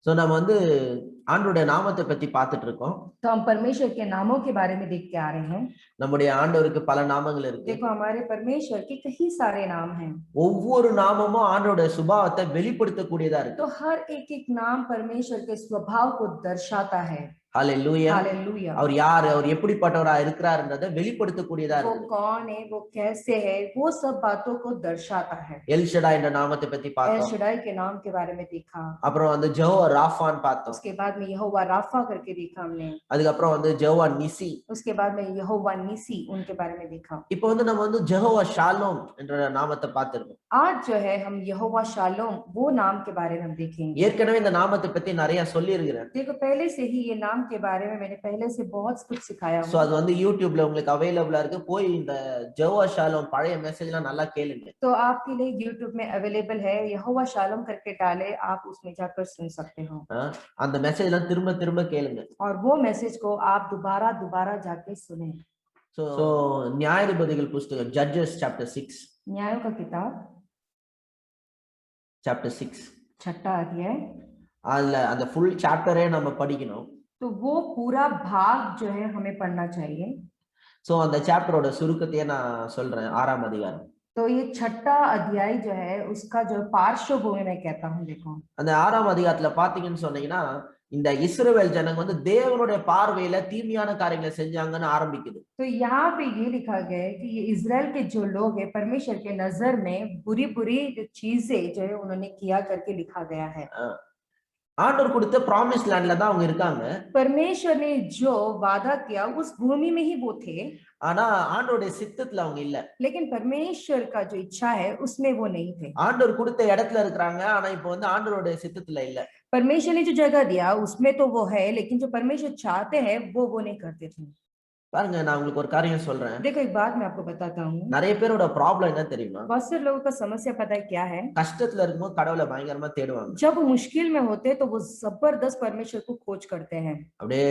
So நம்ம வந்து ஆண்டவருடைய நாமத்தை பத்தி பார்த்துட்டு இருக்கோம். तो हम परमेश्वर के नामों के बारे में देखते आ रहे हैं। நம்முடைய ஆண்டவருக்கு பல நாமங்கள் இருக்கு. देखो हमारे परमेश्वर के कई सारे नाम हैं। ஒவ்வொரு நாமமும் ஆண்டவருடைய சுபாவத்தை வெளிப்படுத்தக்கூடியதா तो இருக்கு. हर एक नाम परमेश्वर के स्वभाव को दर्शाता है। ஹalleluya. हालेलुया। அவர் யாரு, அவர் எப்படிப்பட்டவரா இருக்கிறார்ன்றதை வெளிப்படுத்தக்கூடியதா वो இருக்கு. कौन है, वो कैसे है, वो सब बातों को दर्शाता है। எல்ஷடா என்ற நாமத்தை பத்தி एल பார்த்தோம். शडाई के नाम के बारे में देखा। அப்புறம் வந்து ஜெஹோவா ராஃபான்னு பார்த்தோம். उसके बाद में यहोवा राफा करके देखा हमने। அதுக்கப்புறம் வந்து ஜெஹோவா நிசி. उसके बाद में यहोवा निसी उनके बारे में देखा। இப்போ வந்து நம்ம வந்து ஜெஹோவா ஷாலோம் என்ற நாமத்தை பார்த்திருக்கோம். आज जो है हम यहोवा शालोम वो नाम के बारे में हम देखेंगे। ஏற்கனவே இந்த நாமத்தை பத்தி நிறைய சொல்லி இருக்கிறேன். देखो पहले से ही ये नाम के बारे में मैंने पहले से बहुत कुछ सिखाया சோ அது வந்து யூடியூப்ல உங்களுக்கு அவைலபிளா இருக்கு. போய் இந்த ஜெஹோவா ஷாலோம் பழைய மெசேஜ்லாம் நல்லா கேளுங்க. तो आपके लिए YouTube में अवेलेबल है, यहोवा शालोम करके डाले, आप उसमें जाकर सुन सकते हो। அந்த மெசேஜ்லாம் திரும்ப திரும்ப கேளுங்க. और वो मैसेज को आप दोबारा दोबारा जाके सुने। சோ நியாயாதிபதிகள் புத்தகம் ஜட்ஜஸ் சாப்டர் 6. न्यायों का किताब சாப்டர் 6. 6 अध्याय। அதுல அந்த ஃபுல் சாப்டரே நம்ம படிக்கணும். तो वो पूरा भाग जो है हमें पढ़ना चाहिए। சோ அந்த சாப்டரோட சுருக்கத்தையே நான் சொல்றேன். 6ஆம் அதிகாரம். तो ये 6 अध्याय जो है उसका जो पार्श्वभूमि मैं कहता हूँ। देखो அந்த 6ஆம் அதிகாரத்துல பாத்தீங்கன்னு சொன்னீங்கன்னா இந்த இஸ்ரவேல் ஜனங்க வந்து தேவனுடைய பார்வையில தீமையான காரியங்களை செஞ்சாங்கன்னு ஆரம்பிக்குது. तो यहाँ पे ये लिखा गया है कि ये इजराइल के जो लोग हैं परमेश्वर के नजर में बुरी बुरी जो चीजें जो है उन्होंने किया करके लिखा गया है। ஆண்டவர் கொடுத்த ப்ராமிஸ் லேண்ட்ல தான் அவங்க இருக்காங்க. परमेश्वर ने जो वादा किया उस भूमि में ही वो थे, ஆனா ஆண்டவருடைய சித்தத்துல அவங்க இல்ல. लेकिन परमेश्वर का जो इच्छा है उसमें वो नहीं थे। ஆண்டவர் கொடுத்த இடத்துல இருக்கிறாங்க, ஆனா இப்போ வந்து ஆண்டவருடைய சித்தத்துல இல்ல. परमेश्वर ने जो जगह दिया उसमें तो वो है, लेकिन जो परमेश्वर चाहते हैं वो नहीं करते थे। பாருங்க, நான் உங்களுக்கு ஒரு காரியம் சொல்றேன். देखो एक बात मैं आपको बताता हूँ। நிறைய பேரோட ப்ராப்ளம் என்ன தெரியுமா? बहुत से लोगों का समस्या पता है क्या है? கஷ்டத்துல இருக்கும்போது கடவுளை பயங்கரமா தேடுவாங்க. जब मुश्किल में होते तो वो जबरदस्त परमेश्वर को खोज करते हैं। அப்படியே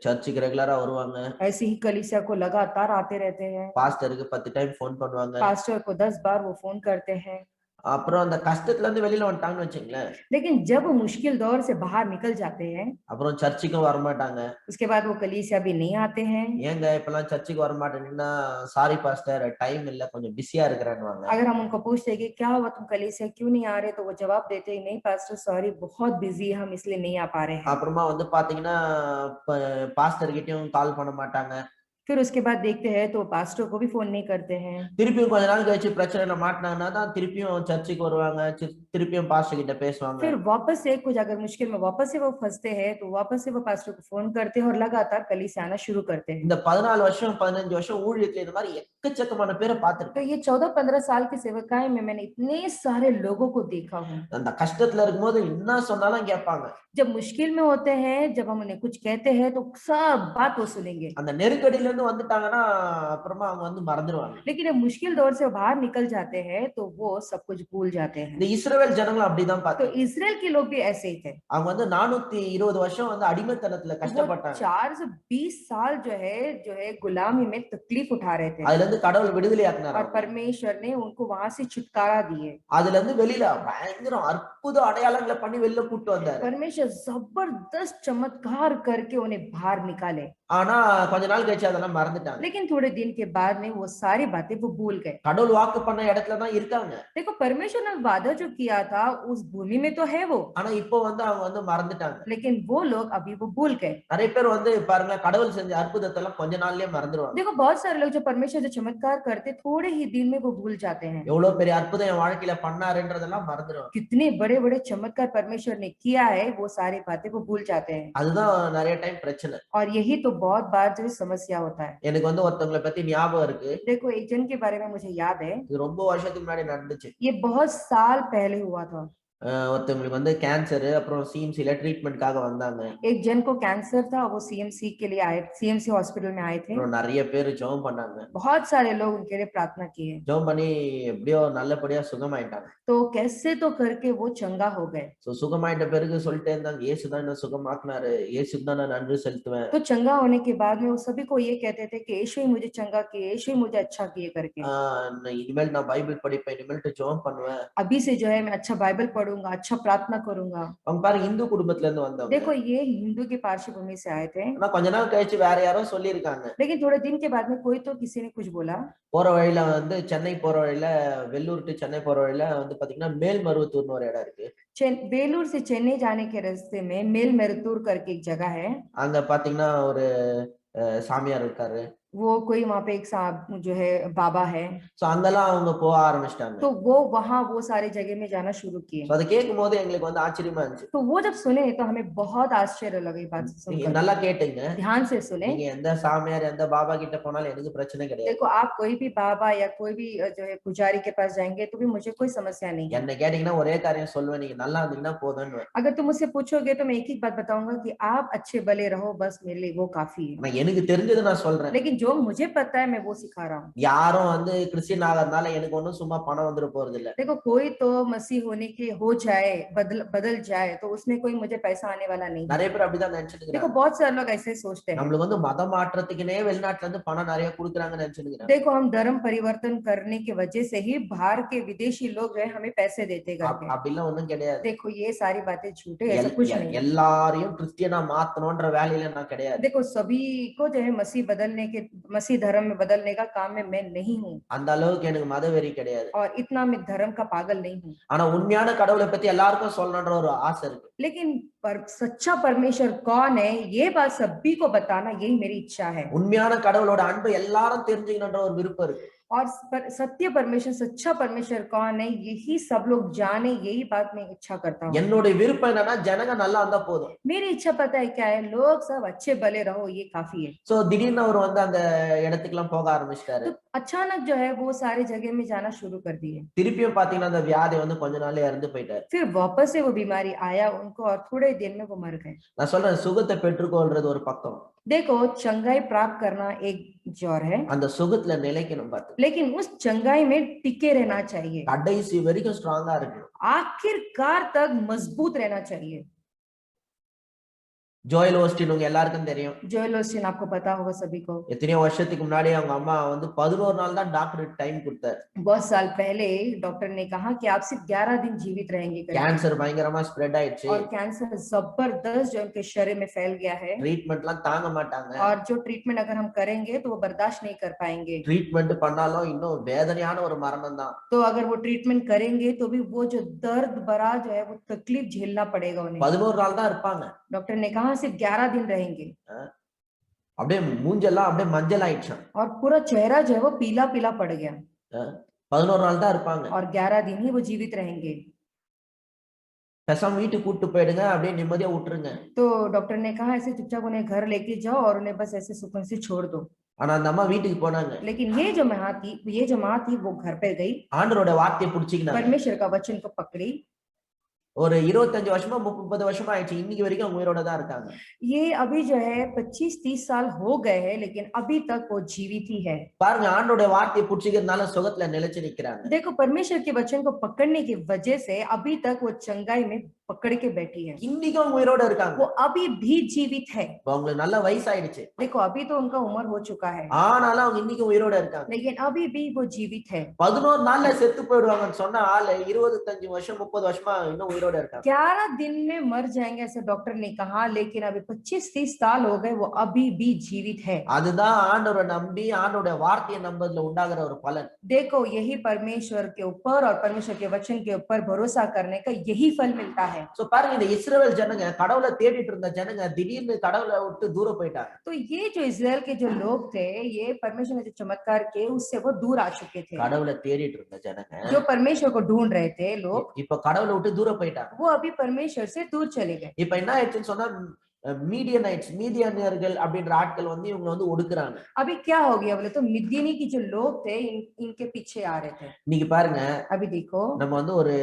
சர்ச்சுக்கு ரெகுலரா வருவாங்க. ऐसे ही कलीसिया को लगातार आते रहते हैं। பாஸ்டருக்கு 10 டைம் ஃபோன் பண்ணுவாங்க. पास्टर को 10 बार वो फोन करते हैं। அப்புறம் அந்த கஷ்டத்துல இருந்து வெளியில வந்துட்டாங்கன்னு வச்சுங்களேன், लेकिन जब मुश्किल दौर से बाहर निकल जाते हैं, அப்புறம் சர்ச்சுக்கும் வர மாட்டாங்க. उसके बाद वो कलीसिया भी नहीं आते हैं। ஏங்க இப்பெல்லாம் சர்ச்சுக்கு வர மாட்டேன்னா, சாரி பாஸ்டர் டைம் இல்ல, கொஞ்சம் பிஸியா இருக்கிறேன்னுவாங்க. अगर हम उनको पूछते हैं कि क्या हुआ तुम कलीसिया क्यों नहीं आ रहे, तो वो जवाब देते हैं नहीं पास्टर सॉरी बहुत बिजी है हम इसलिए नहीं आ पा रहे हैं। அப்புறமா வந்து பாத்தீங்கன்னா பாஸ்டர் கிட்டயும் கால் பண்ண மாட்டாங்க. फिर उसके बाद देखते हैं तो पास्टर को भी फोन नहीं करते हैं। திருப்பியும் கொஞ்ச நாள் கழிச்சு பிரச்சனைல மாட்டினாங்கன்னா தான் திருப்பியும் சர்ச்சுக்கு வருவாங்க, திருப்பியும் பாஸ்டர் கிட்ட பேசுவாங்க. फिर वापस से कुछ अगर मुश्किल में वापस से वो फंसते हैं तो वापस से वो पास्टर को फोन करते हैं और लगातार कलीसिया आना शुरू करते हैं। இந்த 14 வருஷம் 15 வருஷம் ஊழியத்துல இந்த மாதிரி எக்கச்சக்கமான பேரை तो பார்த்திருக்கேன். ये 14-15 साल की सेवकाई में मैंने इतने सारे लोगों को देखा हूँ। அந்த கஷ்டத்துல இருக்கும்போது என்ன சொன்னாலும் கேட்பாங்க. जब मुश्किल में होते हैं, जब हम उन्हें कुछ कहते हैं तो सब बात वो सुनेंगे। அந்த नெருக்கடியில இருந்து வந்துட்டாங்கன்னா அப்புறமா அவங்க வந்து மறந்துடுவாங்க. लेकिन जब मुश्किल दौर से बाहर निकल जाते हैं तो वो सब कुछ भूल जाते हैं। இந்த இஸ்ரவேல் ஜனங்களும் அப்படிதான் तो பார்த்தேன். इजराइल के लोग भी ऐसे ही थे। அவங்க வந்து 420 வருஷம் வந்து அடிமைத்தனத்துல वो கஷ்டப்பட்டாங்க. 420 साल जो है गुलामी में तकलीफ उठा रहे थे அதுல இருந்து கடவுள் விடுதலை ஆக்குனார். और परमेश्वर ने उनको वहां से छुटकारा दिए। அதுல இருந்து வெளியில பயங்கர அற்புத அடையாளங்களை பண்ணி வெளில கூட்டி வந்தார். परमेश्वर जबरदस्त चमत्कार करके उन्हें बाहर निकाले। ஆனா கொஞ்ச நாள் கழிச்சு அதெல்லாம் மறந்துட்டாங்க. लेकिन थोड़े दिन के बाद में वो सारी बातें वो भूल गए। கடவுள் வாக்கு பண்ண இடத்துல தான் இருக்காங்க. देखो परमेश्वर ने वादा जो किया था उस भूमि में तो है वो, ஆனா இப்போ வந்து அவங்க வந்து மறந்துட்டாங்க. लेकिन वो लोग अभी वो भूल गए। நிறைய பேர் வந்து பாருங்க கடவுள் செஞ்ச அற்புதத்தை எல்லாம் கொஞ்ச நாள்லயே மறந்துடுவாங்க. देखो बहुत सारे लोग जो परमेश्वर जो चमत्कार करते थोड़े ही दिन में वो भूल जाते हैं। எவ்வளவு பெரிய அற்புதம் என் வாழ்க்கையில பண்ணாருன்றதெல்லாம் மறந்துடுவாங்க. कितने बड़े बड़े चमत्कार परमेश्वर ने किया है वो सारी बातें वो भूल जाते हैं। அதுதான் நிறைய டைம் பிரச்சனை. और यही तो बहुत बार जो समस्या होता है। எனக்கு வந்து ஒருத்தவங்களை பத்தி ஞாபகம் இருக்கு. देखो एक जन के बारे में मुझे याद है, இது ரொம்ப வருஷத்துக்கு मुன்னாடி நடந்துச்சு. ये बहुत साल पहले हुआ था। ஒருத்தவங்களுக்கு வந்து கேன்சர், அப்புறம் சிஎம்சில ட்ரீட்மென்ட்காக வந்தாங்க. एक जन को कैंसर था, वो सीएमसी के लिए आए, सीएमसी हॉस्पिटल में आए थे। அப்புறம் நிறைய பேர் ஜெபம் பண்ணாங்க. बहुत सारे लोग उनके लिए प्रार्थना किए। ஜெபம் பண்ணி எப்படியோ நல்லபடியா சுகமாயிட்டாங்க. तो कैसे तो करके वो चंगा हो गए। சோ சுகமாயிட்ட பிறகு சொல்லிட்டே இருந்தாங்க, இயேசு தான் என்ன சுகமாக்குனாரு, இயேசுக்கு தான் நான் நன்றி செலுத்துவேன். तो चंगा होने के बाद में वो सभी को ये कहते थे कि यीशु ही मुझे चंगा किए, यीशु ही मुझे अच्छा किए करके। இனிமேல் நான் பைபிள் படிப்பேன், இனிமேல் ஜெபம் பண்ணுவேன். अभी से जो है मैं अच्छा बाइबल पढ़ूंगा, पढ़ूंगा, अच्छा प्रार्थना करूंगा। அவங்க பாருங்க இந்து குடும்பத்துல இருந்து வந்தவங்க. देखो ये हिंदू की पार्श्वभूमि से आए थे, ஆனா கொஞ்ச நாள் கழிச்சு வேற யாரோ சொல்லியிருக்காங்க. लेकिन थोड़े दिन के बाद में कोई तो किसी ने कुछ बोला, போற வழியில வந்து சென்னை போற வழியில வெள்ளூர் டு சென்னை போற வழியில வந்து பாத்தீங்கன்னா மேல்மருவத்தூர்னு ஒரு இடம் இருக்கு. बेलूर से चेन्नई जाने के रास्ते में मेलमरुतूर करके एक जगह है। அங்க பாத்தீங்கன்னா ஒரு சாமியார் இருக்காரு. वो कोई वहां पे एक साहब जो है बाबा है, சோ அங்கெல்லாம் அவங்க போக ஆரம்பிச்சிட்டாங்க. तो वो वहां वो सारे जगह में जाना शुरू किए। சோ அதை கேட்கும் போது எங்களுக்கு வந்து ஆச்சரியமா இருந்துச்சு. तो वो जब सुने तो हमें बहुत आश्चर्य लगा ये बात நீங்க सुनकर। நல்லா கேட்டுங்க. ध्यान से सुने। நீங்க எந்த சாமியார் எந்த பாபா கிட்ட போனாலும் எனக்கு பிரச்சனை கிடையாது. देखो आप कोई भी बाबा या कोई भी जो है पुजारी के पास जाएंगे तो भी मुझे कोई समस्या नहीं है। என்ன கேட்டீங்கன்னா ஒரே காரியம் சொல்லுவேன், நீங்க நல்லா இருந்தீங்கன்னா போதும்னு. अगर तुम मुझसे पूछोगे तो मैं एक ही बात बताऊंगा कि आप अच्छे भले रहो, बस मेरे लिए वो काफी है। நான் எனக்கு தெரிஞ்சதை நான் சொல்றேன். लेकिन जो मुझे पता है मैं वो सिखा रहा हूँ। யாரும் வந்து கிறிஸ்டியன் ஆகிறதுனால எனக்கு ஒண்ணும் சும்மா பணம் வந்துட போறது இல்ல. देखो कोई तो मसीह होने के हो जाए, बदल जाए तो उसमें कोई मुझे पैसा आने वाला नहीं है। நிறைய பேர் அப்படிதான் நினைச்சிட்டு देखो இருக்காங்க. बहुत सारे लोग ऐसे सोचते हैं। நம்மளுக்கு வந்து மத மாற்றத்துக்குனே வெளிநாட்டுல இருந்து பணம் நிறைய குடுக்குறாங்கன்னு நினைச்சிட்டு இருக்காங்க. देखो हम धर्म परिवर्तन करने की वजह से ही बाहर के विदेशी लोग जो है हमें पैसे देते करके। அப்படிலாம் ஒண்ணும் கிடையாது. देखो ये सारी बातें झूठे, ऐसा कुछ नहीं है। எல்லாரையும் கிறிஸ்டியனா மாத்தணும்ன்ற வேலையில நான் கிடையாது. देखो सभी को जो है मसीह धर्म में बदलने का काम में मैं नहीं हूँ, அந்த அளவுக்கு எனக்கு மதவெறி கிடையாது. और इतना मैं धर्म का पागल नहीं हूँ। ஆனா உண்மையான கடவுளை பத்தி எல்லாருக்கும் சொல்லணும்ன்ற ஒரு ஆசை இருக்கு. लेकिन सच्चा परमेश्वर कौन है ये बात सभी को बताना, यही मेरी इच्छा है। உண்மையான கடவுளோட அன்பு எல்லாரும் தெரிஞ்சுக்கணும்ன்ற ஒரு விருப்பம் இருக்கு. और सत्य परमेश्वर, सच्चा परमेश्वर कौन है यही सब लोग जाने, यही बात मैं इच्छा करता हूँ। என்னோட விருப்பம் என்னன்னா ஜனங்க நல்லா இருந்தா போதும். मेरी इच्छा पता है क्या है, लोग सब अच्छे भले रहो, ये काफी है। சோ திடீர்னு அவர் வந்து அந்த இடத்துக்கு எல்லாம் போக ஆரம்பிச்சிட்டாரு. तो अचानक जो है वो सारे जगह में जाना शुरू कर दिए। திருப்பியும் பாத்தீங்கன்னா அந்த வியாதி வந்து கொஞ்ச நாள்ல இறந்து போயிட்டாரு. फिर वापस से वो बीमारी आया उनको और थोड़े दिन में वो मर गए। நான் சொல்றேன் சுகத்தை பெற்றுக்கொள்றது ஒரு பக்கம். देखो चंगाई प्राप्त करना एक जोर है, அந்த சுகத்துல நிலைக்கணும் பாத்து. लेकिन उस चंगाई में टिके रहना चाहिए, கடைசி வரைக்கும் ஸ்ட்ராங்கா இருக்கணும். आखिरकार तक मजबूत रहना चाहिए। ஜோயல் ஓஸ்டின் உங்க எல்லாருக்கும் தெரியும். जोएल ओस्टीन आपको पता होगा सभी को। எத்தனையோ வருஷத்துக்கு முன்னாடி அவங்க அம்மா வந்து 11 நாள் தான் டாக்டர் டைம் கொடுத்தாரு. बहुत साल पहले डॉक्टर ने कहा कि आप सिर्फ 11 दिन जीवित रहेंगे करके। கேன்சர் பயங்கரமா ஸ்ப்ரெட் ஆயிடுச்சு. और कैंसर जबरदस्त जो उनके शरीर में फैल गया है, ட்ரீட்மெண்ட்லாம் தாங்க மாட்டாங்க. और जो ट्रीटमेंट अगर हम करेंगे तो वो बर्दाश्त नहीं कर पाएंगे। ட்ரீட்மெண்ட் பண்ணாலும் இன்னும் வேதனையான ஒரு மரணம் தான். तो अगर वो ट्रीटमेंट करेंगे तो भी वो जो दर्द भरा जो है वो तकलीफ झेलना पड़ेगा उन्हें। 11 நாள் தான் இருப்பாங்க. डॉक्टर ने कहा सिर्फ 11 दिन रहेंगे, அப்படியே மூஞ்செல்லாம் அப்படியே மஞ்சள் ஆயிடுச்சாம். और पूरा चेहरा जो है वो पीला पीला पड़ गया, 11 நாள் தான் இருப்பாங்க. और 11 दिन ही वो जीवित रहेंगे। பேசாம வீட்டுக்கு கூட்டு போயிடுங்க, அப்படியே நிம்மதியா விட்டுருங்க. तो डॉक्टर ने कहा ऐसे चुपचाप उन्हें घर लेके जाओ और उन्हें बस ऐसे सुकून से छोड़ दो। ஆனா அந்த அம்மா வீட்டுக்கு போனாங்க. लेकिन ये जो माँ थी वो घर पे गई, ஆண்டவரோட வார்த்தையை புடிச்சிக்கினாங்க. परमेश्वर का वचन को पकड़ी। ஒரு 25 வருஷமா 30 வருஷமா ஆயிடுச்சு, இன்னைக்கு வரைக்கும் அவங்க உயிரோட தான் இருக்காங்க. ये अभी जो है 25-30 साल हो गए हैं, लेकिन अभी तक वो जीवित ही है। பாருங்க ஆண்டவரோட வார்த்தையை புடிச்சிக்கிறதுனால சுகத்துல நிலைச்சு நிக்கிறாங்க. देखो परमेश्वर के वचन को पकड़ने की वजह से अभी तक वो चंगाई में पकड़ के बैठी है, இன்னைக்கும் அவங்க உயிரோட இருக்காங்க. वो अभी भी जीवित है। அவங்களுக்கு நல்ல வயசாயிடுச்சு. देखो अभी तो उनका उम्र हो चुका है, ஆனாலும் அவங்க இன்னைக்கும் உயிரோட இருக்காங்க. लेकिन अभी भी वो जीवित है। 11 நாள்ல செத்து போயிடுவாங்கன்னு சொன்ன ஆளு 25 வருஷம் 30 வருஷமா இன்னும் உயிரோட இருக்காங்க. 11 दिन में मर जाएंगे ऐसे डॉक्टर ने कहा, लेकिन अभी 25-30 साल हो गए, वो अभी भी जीवित है। அதுதான் ஆண்டவரை நம்பி ஆண்டவருடைய வார்த்தையை நம்புறதுல உண்டாகிற ஒரு பலன். देखो यही परमेश्वर के ऊपर और परमेश्वर के वचन के ऊपर भरोसा करने का यही फल मिलता है। சோ பாருங்க இந்த இஸ்ரவேல் ஜனங்க கடவுளை தேடிட்டு இருந்த ஜனங்க திடீர்னு கடவுளை விட்டு தூர போயிட்டாங்க. तो ये जो इस्राएल के जो लोग थे, ये परमेश्वर ने जो चमत्कार किए उससे वो दूर आ चुके थे। கடவுளை தேடிட்டு இருந்த ஜனங்க जो परमेश्वर को ढूंढ रहे थे लोग, இப்ப கடவுளை விட்டு தூர போயிட்டாங்க. वो अभी परमेश्वर से दूर चले गए। இப்ப என்ன ஆயிடுச்சுன்னு சொன்னா மீடியனியர்கள் அப்படின்ற ஆட்கள் வந்து இவங்க வந்து ஒடுக்குறாங்க. अभी क्या हो गया बोले तो मिद्यानी की जो लोग थे इनके पीछे आ रहे थे। இன்னைக்கு பாருங்க अभी देखो நம்ம வந்து ஒரு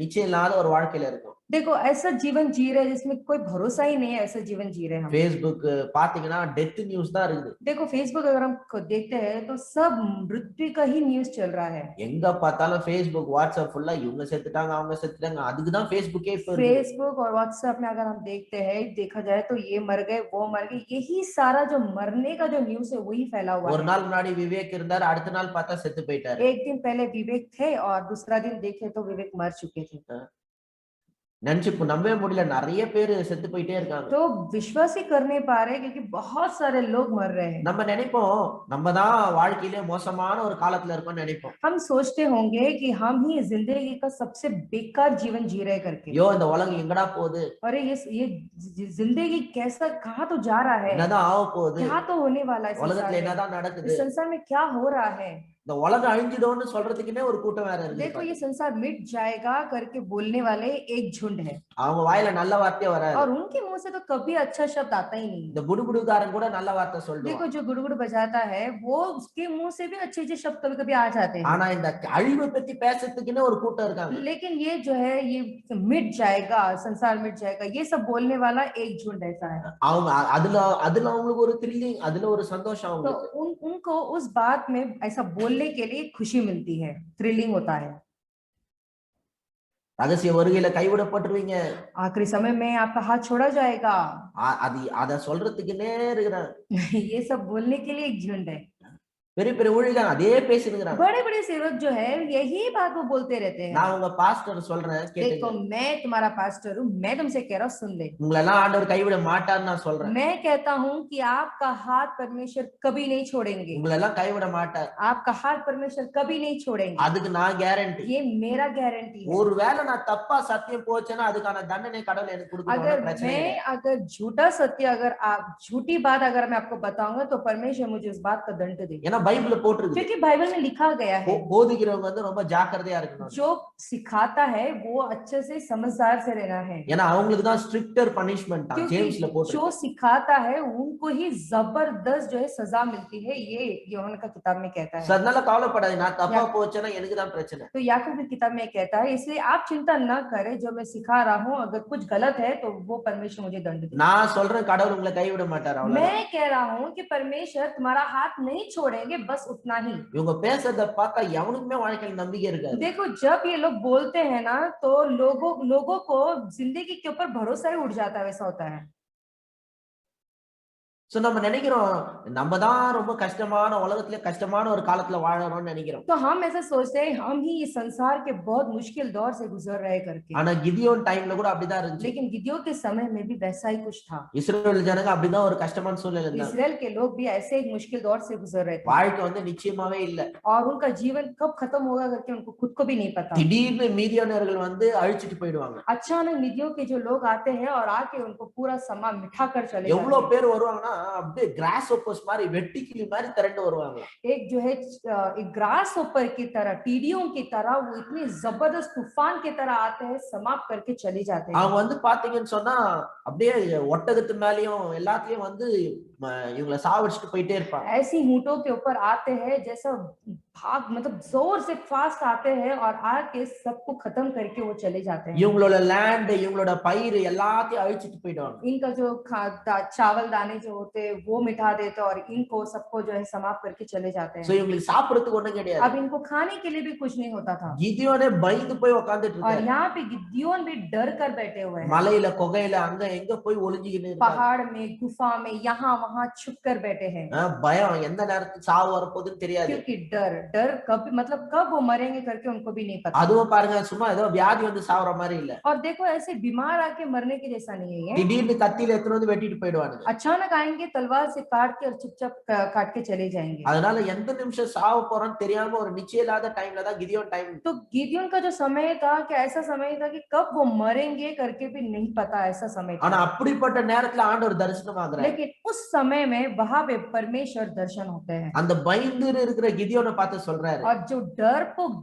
நிச்சயம் இல்லாத ஒரு வாழ்க்கையில இருக்கோம். देखो ऐसा जीवन जी रहे जिसमें कोई भरोसा ही नहीं है, ऐसा जीवन जी रहे हम। फेसबुक பாத்தீங்கன்னா டெத் நியூஸ் தான் இருக்குது. देखो फेसबुक अगर हम देखते हैं तो सब मृत्यु का ही न्यूज़ चल रहा है। எங்க பார்த்தாலும் फेसबुक வாட்ஸ்அப் ஃபுல்லா இவங்க செத்துட்டாங்க அவங்க செத்துட்டாங்க, அதுக்கு தான் फेसबुकே இப்ப இருக்கு. फेसबुक और व्हाट्सएप में अगर हम देखते हैं, देखा जाए तो ये मर गए वो मर गए, यही सारा जो मरने का जो न्यूज़ है वही फैला हुआ है। ஒரு நாள் முன்னாடி விவேக் இருந்தார், அடுத்த நாள் பார்த்தா செத்து போயிட்டாரு. एक दिन पहले विवेक थे और दूसरा दिन देखे तो विवेक मर चुके थे। நினைச்சு நம்பவே முடியல, நிறைய பேர் செத்து போயிட்டே இருக்காங்க. तो विश्वास ही कर नहीं पा रहे क्योंकि बहुत सारे लोग मर रहे हैं। நம்ம நினைப்போம் நம்ம தான் வாழ்க்கையிலே மோசமான ஒரு காலத்துல இருக்கோம்னு நினைப்போம். हम सोचते होंगे कि हम ही जिंदगी का सबसे बेकार जीवन जी रहे करके। ஐயோ இந்த உலகம் எங்கடா போகுது, अरे ये जिंदगी कैसा कहाँ तो जा रहा है, என்னதான் ஆக போகுது, क्या तो होने वाला है संसार உலகத்துல में, என்னதான் நடக்குது, इस संसार में क्या हो रहा है। இந்த உலகம் அழிஞ்சிடும்னு சொல்றதுக்குன்னே ஒரு கூட்டம் வேற देखो இருக்கு. ये संसार मिट जाएगा करके बोलने वाले एक झुंड है அவங்க வாயில நல்ல வார்த்தையே வராது. और उनके मुंह से तो कभी अच्छा शब्द आता ही नहीं। இந்த குடுகுடுக்காரன் கூட நல்ல வார்த்தை சொல்லுவான். देखो जो गुड़गुड़ बजाता है वो उसके मुंह से भी अच्छे अच्छे शब्द कभी कभी आ जाते हैं। ஆனா இந்த அழிவை பத்தி பேசுறதுக்குன்னே ஒரு கூட்டம் இருக்காங்க. लेकिन ये जो है ये मिट जाएगा, संसार मिट जाएगा, ये सब बोलने वाला एक झुंड ऐसा है। அவங்க அதுல அதுல அவங்களுக்கு ஒரு த்ரில்லிங், அதுல ஒரு சந்தோஷம் तो அவங்களுக்கு. उनको उस बात में ऐसा बोलने के लिए खुशी मिलती है, थ्रिलिंग होता है। ரகசிய வருகையில கைவிடப்பட்டுருவீங்க, आखिरी समय में आपका हाथ छोड़ा जाएगा। அது அத சொல்றதுக்குன்னே இருக்கிறாங்க. ये सब बोलने के लिए एक झुंड है। பெரிய பெரிய ஊழியர்கள் அதே பேசிருக்கிறாங்க. बड़े बड़े सेवक जो है यही बात वो बोलते रहते हैं। நான் உங்க பாஸ்டர் சொல்றேன் देखो கேளுங்க. मैं तुम्हारा पास्टर हूँ, मैं तुमसे कह रहा हूँ सुन ले। உங்களை எல்லாம் ஆண்டவர் கைவிட மாட்டார்னு நான் சொல்றேன். मैं कहता हूँ कि आपका हाथ परमेश्वर कभी नहीं छोड़ेंगे, உங்களை எல்லாம் கைவிட மாட்டார், आपका हाथ परमेश्वर कभी नहीं छोड़ेंगे, அதுக்கு நான் கேரண்டி. ये मेरा गारंटी है। ஒருவேளை நான் தப்பா சத்தியம் போச்சேன்னா அதுக்கான தண்டனை கடவுள் எனக்கு अगर கொடுக்கணும், பிரச்சனை இல்லை. मैं अगर झूठा सत्य अगर आप झूठी बात अगर मैं आपको बताऊंगा तो परमेश्वर मुझे उस बात का दंड देगा, ஏன்னா பைபிள்ல போட்டிருக்கு. क्योंकि बाइबल में लिखा गया है போதிக்கிறவங்க வந்து ரொம்ப ஜாக்கிரதையா இருக்கணும். जो सिखाता है वो अच्छे से समझदार से रहना है, ஏன்னா அவங்களுக்கு தான் ஸ்ட்ரிக்டர் பனிஷ்மென்ட் தான் ஜேம்ஸ்ல क्योंकि போட்டிருக்கு. जो सिखाता है उनको ही जबरदस्त जो है सजा मिलती है, ये यूहन्ना का किताब में कहता है। அதனால கவலைப்படாதீங்க, நான் தப்பா போச்சேன்னா எனக்கு தான் பிரச்சனை. तो याकूब की किताब में कहता है इसलिए आप चिंता न करें, जो मैं सिखा रहा हूँ अगर कुछ गलत है तो वो परमेश्वर मुझे दंड देगा। நான் சொல்றேன் கடவுள் உங்களை கைவிட மாட்டார், அவ்வளவுதான். मैं कह रहा हूँ कि परमेश्वर तुम्हारा हाथ नहीं छोड़ेंगे, बस उतना ही। இவங்க பேசுறத பார்த்தா எவனுக்குமே வாழ்க்கையில் நம்பிக்கை இருக்காது. देखो जब ये लोग बोलते हैं ना तो लोगों को जिंदगी के ऊपर भरोसा ही उठ जाता है, वैसा होता है। சோ நம்ம நினைக்கிறோம் நம்ம தான் ரொம்ப கஷ்டமான உலகத்துல கஷ்டமான ஒரு காலத்துல வாழறோம்னு நினைக்கிறோம். तो हम ऐसा सोचते हैं हम ही इस संसार के बहुत मुश्किल दौर से गुजर रहे करके, ஆனா கிதியோன் டைம்ல கூட அப்படிதான் இருந்துச்சு. लेकिन गिदियों के समय में भी वैसा ही कुछ था। இஸ்ரவேல் ஜனங்க அப்படிதான் ஒரு கஷ்டமான சூழ்நிலை இருந்தாங்க. इस्राएल के लोग भी ऐसे एक मुश्किल दौर से गुजर रहे थे வாழ்க்கை வந்து நிச்சயமாவே இல்ல. और उनका जीवन कब खत्म होगा करके उनको खुद को भी नहीं पता। திடீர்னு மீதியானவர்கள் வந்து அழிச்சிட்டு போயிடுவாங்க. अचानक निधियों के जो लोग आते हैं और आके उनको पूरा सामान मिठा कर चले जाते எவ்வளவு हैं। பேர் வருவாங்கன்னா அப்படியே கிராஸ் ஹோப்பர்ஸ் மாதிரி வெட்டிக்கிளி மாதிரி திரண்டு வருவாங்க. एक जो है एक ग्रास ऊपर की तरह, टीडियों की तरह वो इतने जबरदस्त तूफान की तरह आते हैं, समाप्त करके चले जाते हैं। அவங்க வந்து பாத்தீங்கன்னு சொன்னா அப்படியே ஒட்டகத்து மேலயும் எல்லாத்தையும் வந்து இவங்களை சாவடிச்சுட்டு போயிட்டே இருப்பாங்க. ऐसी ऊंटों के ऊपर आते हैं जैसा भाग मतलब जोर से फास्ट आते हैं और आके सबको खत्म करके वो चले जाते हैं। இவங்களோட லேண்ட், இவங்களோட பயிர் எல்லாத்தையும் அழிச்சிட்டு போயிடுவாங்க. इनका जो चावल दाने जो होते हैं वो मिटा देते और इनको सबको जो है समाप्त करके चले जाते हैं। சோ இவங்களுக்கு சாப்பிடுறதுக்கு ஒண்ணும் கிடையாது. अब इनको खाने के लिए भी कुछ नहीं होता था கிதியோனே பயந்து போய் உட்கார்ந்துட்டு और இருக்காரு. यहाँ पे गिद्योन भी डर कर बैठे हुए हैं, மலையில குகையில அங்க எங்க போய் ஒளிஞ்சிக்கிட்டு இருக்காங்க. पहाड़ में गुफा में यहाँ वहां छुप कर बैठे हैं, பயம், எந்த நேரத்துக்கு சாவு வரப்போகுதுன்னு தெரியாது. क्योंकि डर कब मतलब कब वो मरेंगे करके उनको भी नहीं पता। அதுவும் பாருங்க சும்மா ஏதோ வியாதி வந்து சாவற மாதிரி இல்ல. और देखो ऐसे बीमार आके मरने के जैसा नहीं है, திடீர்னு கத்தியில எடுத்துட்டு வந்து வெட்டிட்டு போயிடுவானுங்க. अचानक आएंगे तलवार से काट के और चुपचाप काट के चले जाएंगे। அதனால எந்த நிமிஷம் சாவ போறோம்னு தெரியாம ஒரு நிச்சயம் இல்லாத டைம்ல தான் கிதியோன் டைம். तो गिदियोन का जो समय था कि ऐसा समय था कि कब वो मरेंगे करके भी नहीं पता, ऐसा समय ஆனா था। அப்படிப்பட்ட நேரத்துல ஆண்டவர் தரிசனம் ஆகுறாரு. लेकिन उस समय में वहां पे परमेश्वर दर्शन होते हैं அந்த பயந்து இருக்கிற கிதியோனை பார்த்து சொல்றாரு, और जो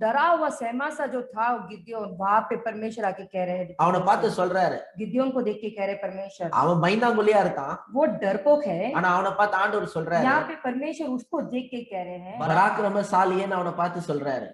डरा हुआ सहमा सा जो था वो गिदियोन वहां पे परमेश्वर आके कह रहे हैं, அவனை பார்த்து சொல்றாரு, गिदियोन को देख के कह रहे परमेश्वर அவன் பயந்தாங்குழியா இருக்கான். वो डरपोक है। ஆனா அவனை பார்த்து ஆண்டவர் சொல்றாரு, यहाँ पे परमेश्वर उसको देख के कह रहे हैं, பராக்கிரமசாலின்னு அவனை பார்த்து சொல்றாரு.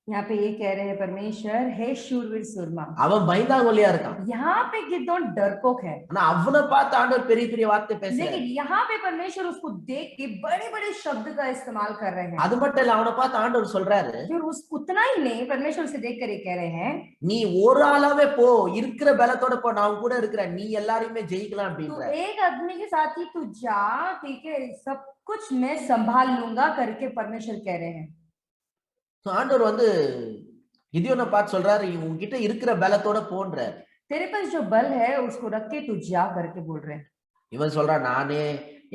यहाँ पे ये कह रहे हैं परमेश्वर हे शूरवीर सूरमा। அவன் பயந்தாங்குழியா இருக்கான். यहाँ पे गिदोन डरपोक है, ஆனா அவனை பார்த்து ஆண்டவர் பெரிய பெரிய வார்த்தை பேசுறாரு. लेकिन यहाँ पे परमेश्वर उसको देख के बड़े बड़े शब्द का इस्तेमाल कर रहे हैं। அது மட்டும் இல்ல, அவனை பார்த்து ஆண்டவர் சொல்றாரு, फिर उतना ही नहीं, परमेश्वर उसे देख कर ये कह रहे हैं நீ ஒரு ஆளாவே போ, இருக்கிற பலத்தோட போ, நான் உன் கூட இருக்கிறேன், நீ எல்லாரையுமே ஜெயிக்கலாம் तू அப்படின்ற. एक आदमी के साथ ही तू जा, ठीक है, सब कुछ मैं संभाल लूंगा करके परमेश्वर कह रहे हैं। ஆண்டவர் வந்து கிதியோனை பார்த்து சொல்றாரு, உன்கிட்ட இருக்கிற பலத்தோட போன்றார். तेरे पास जो बल है उसको रख के तू जा करके बोल रहे हैं। இவன் சொல்றான், நானே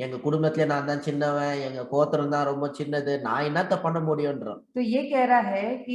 எங்க குடும்பத்திலே நான் தான் சின்னவன், எங்க கோத்திரம் தான் ரொம்ப சின்னது, நான் என்னத்த பண்ண முடியும்ன்றான். तो ये कह रहा है कि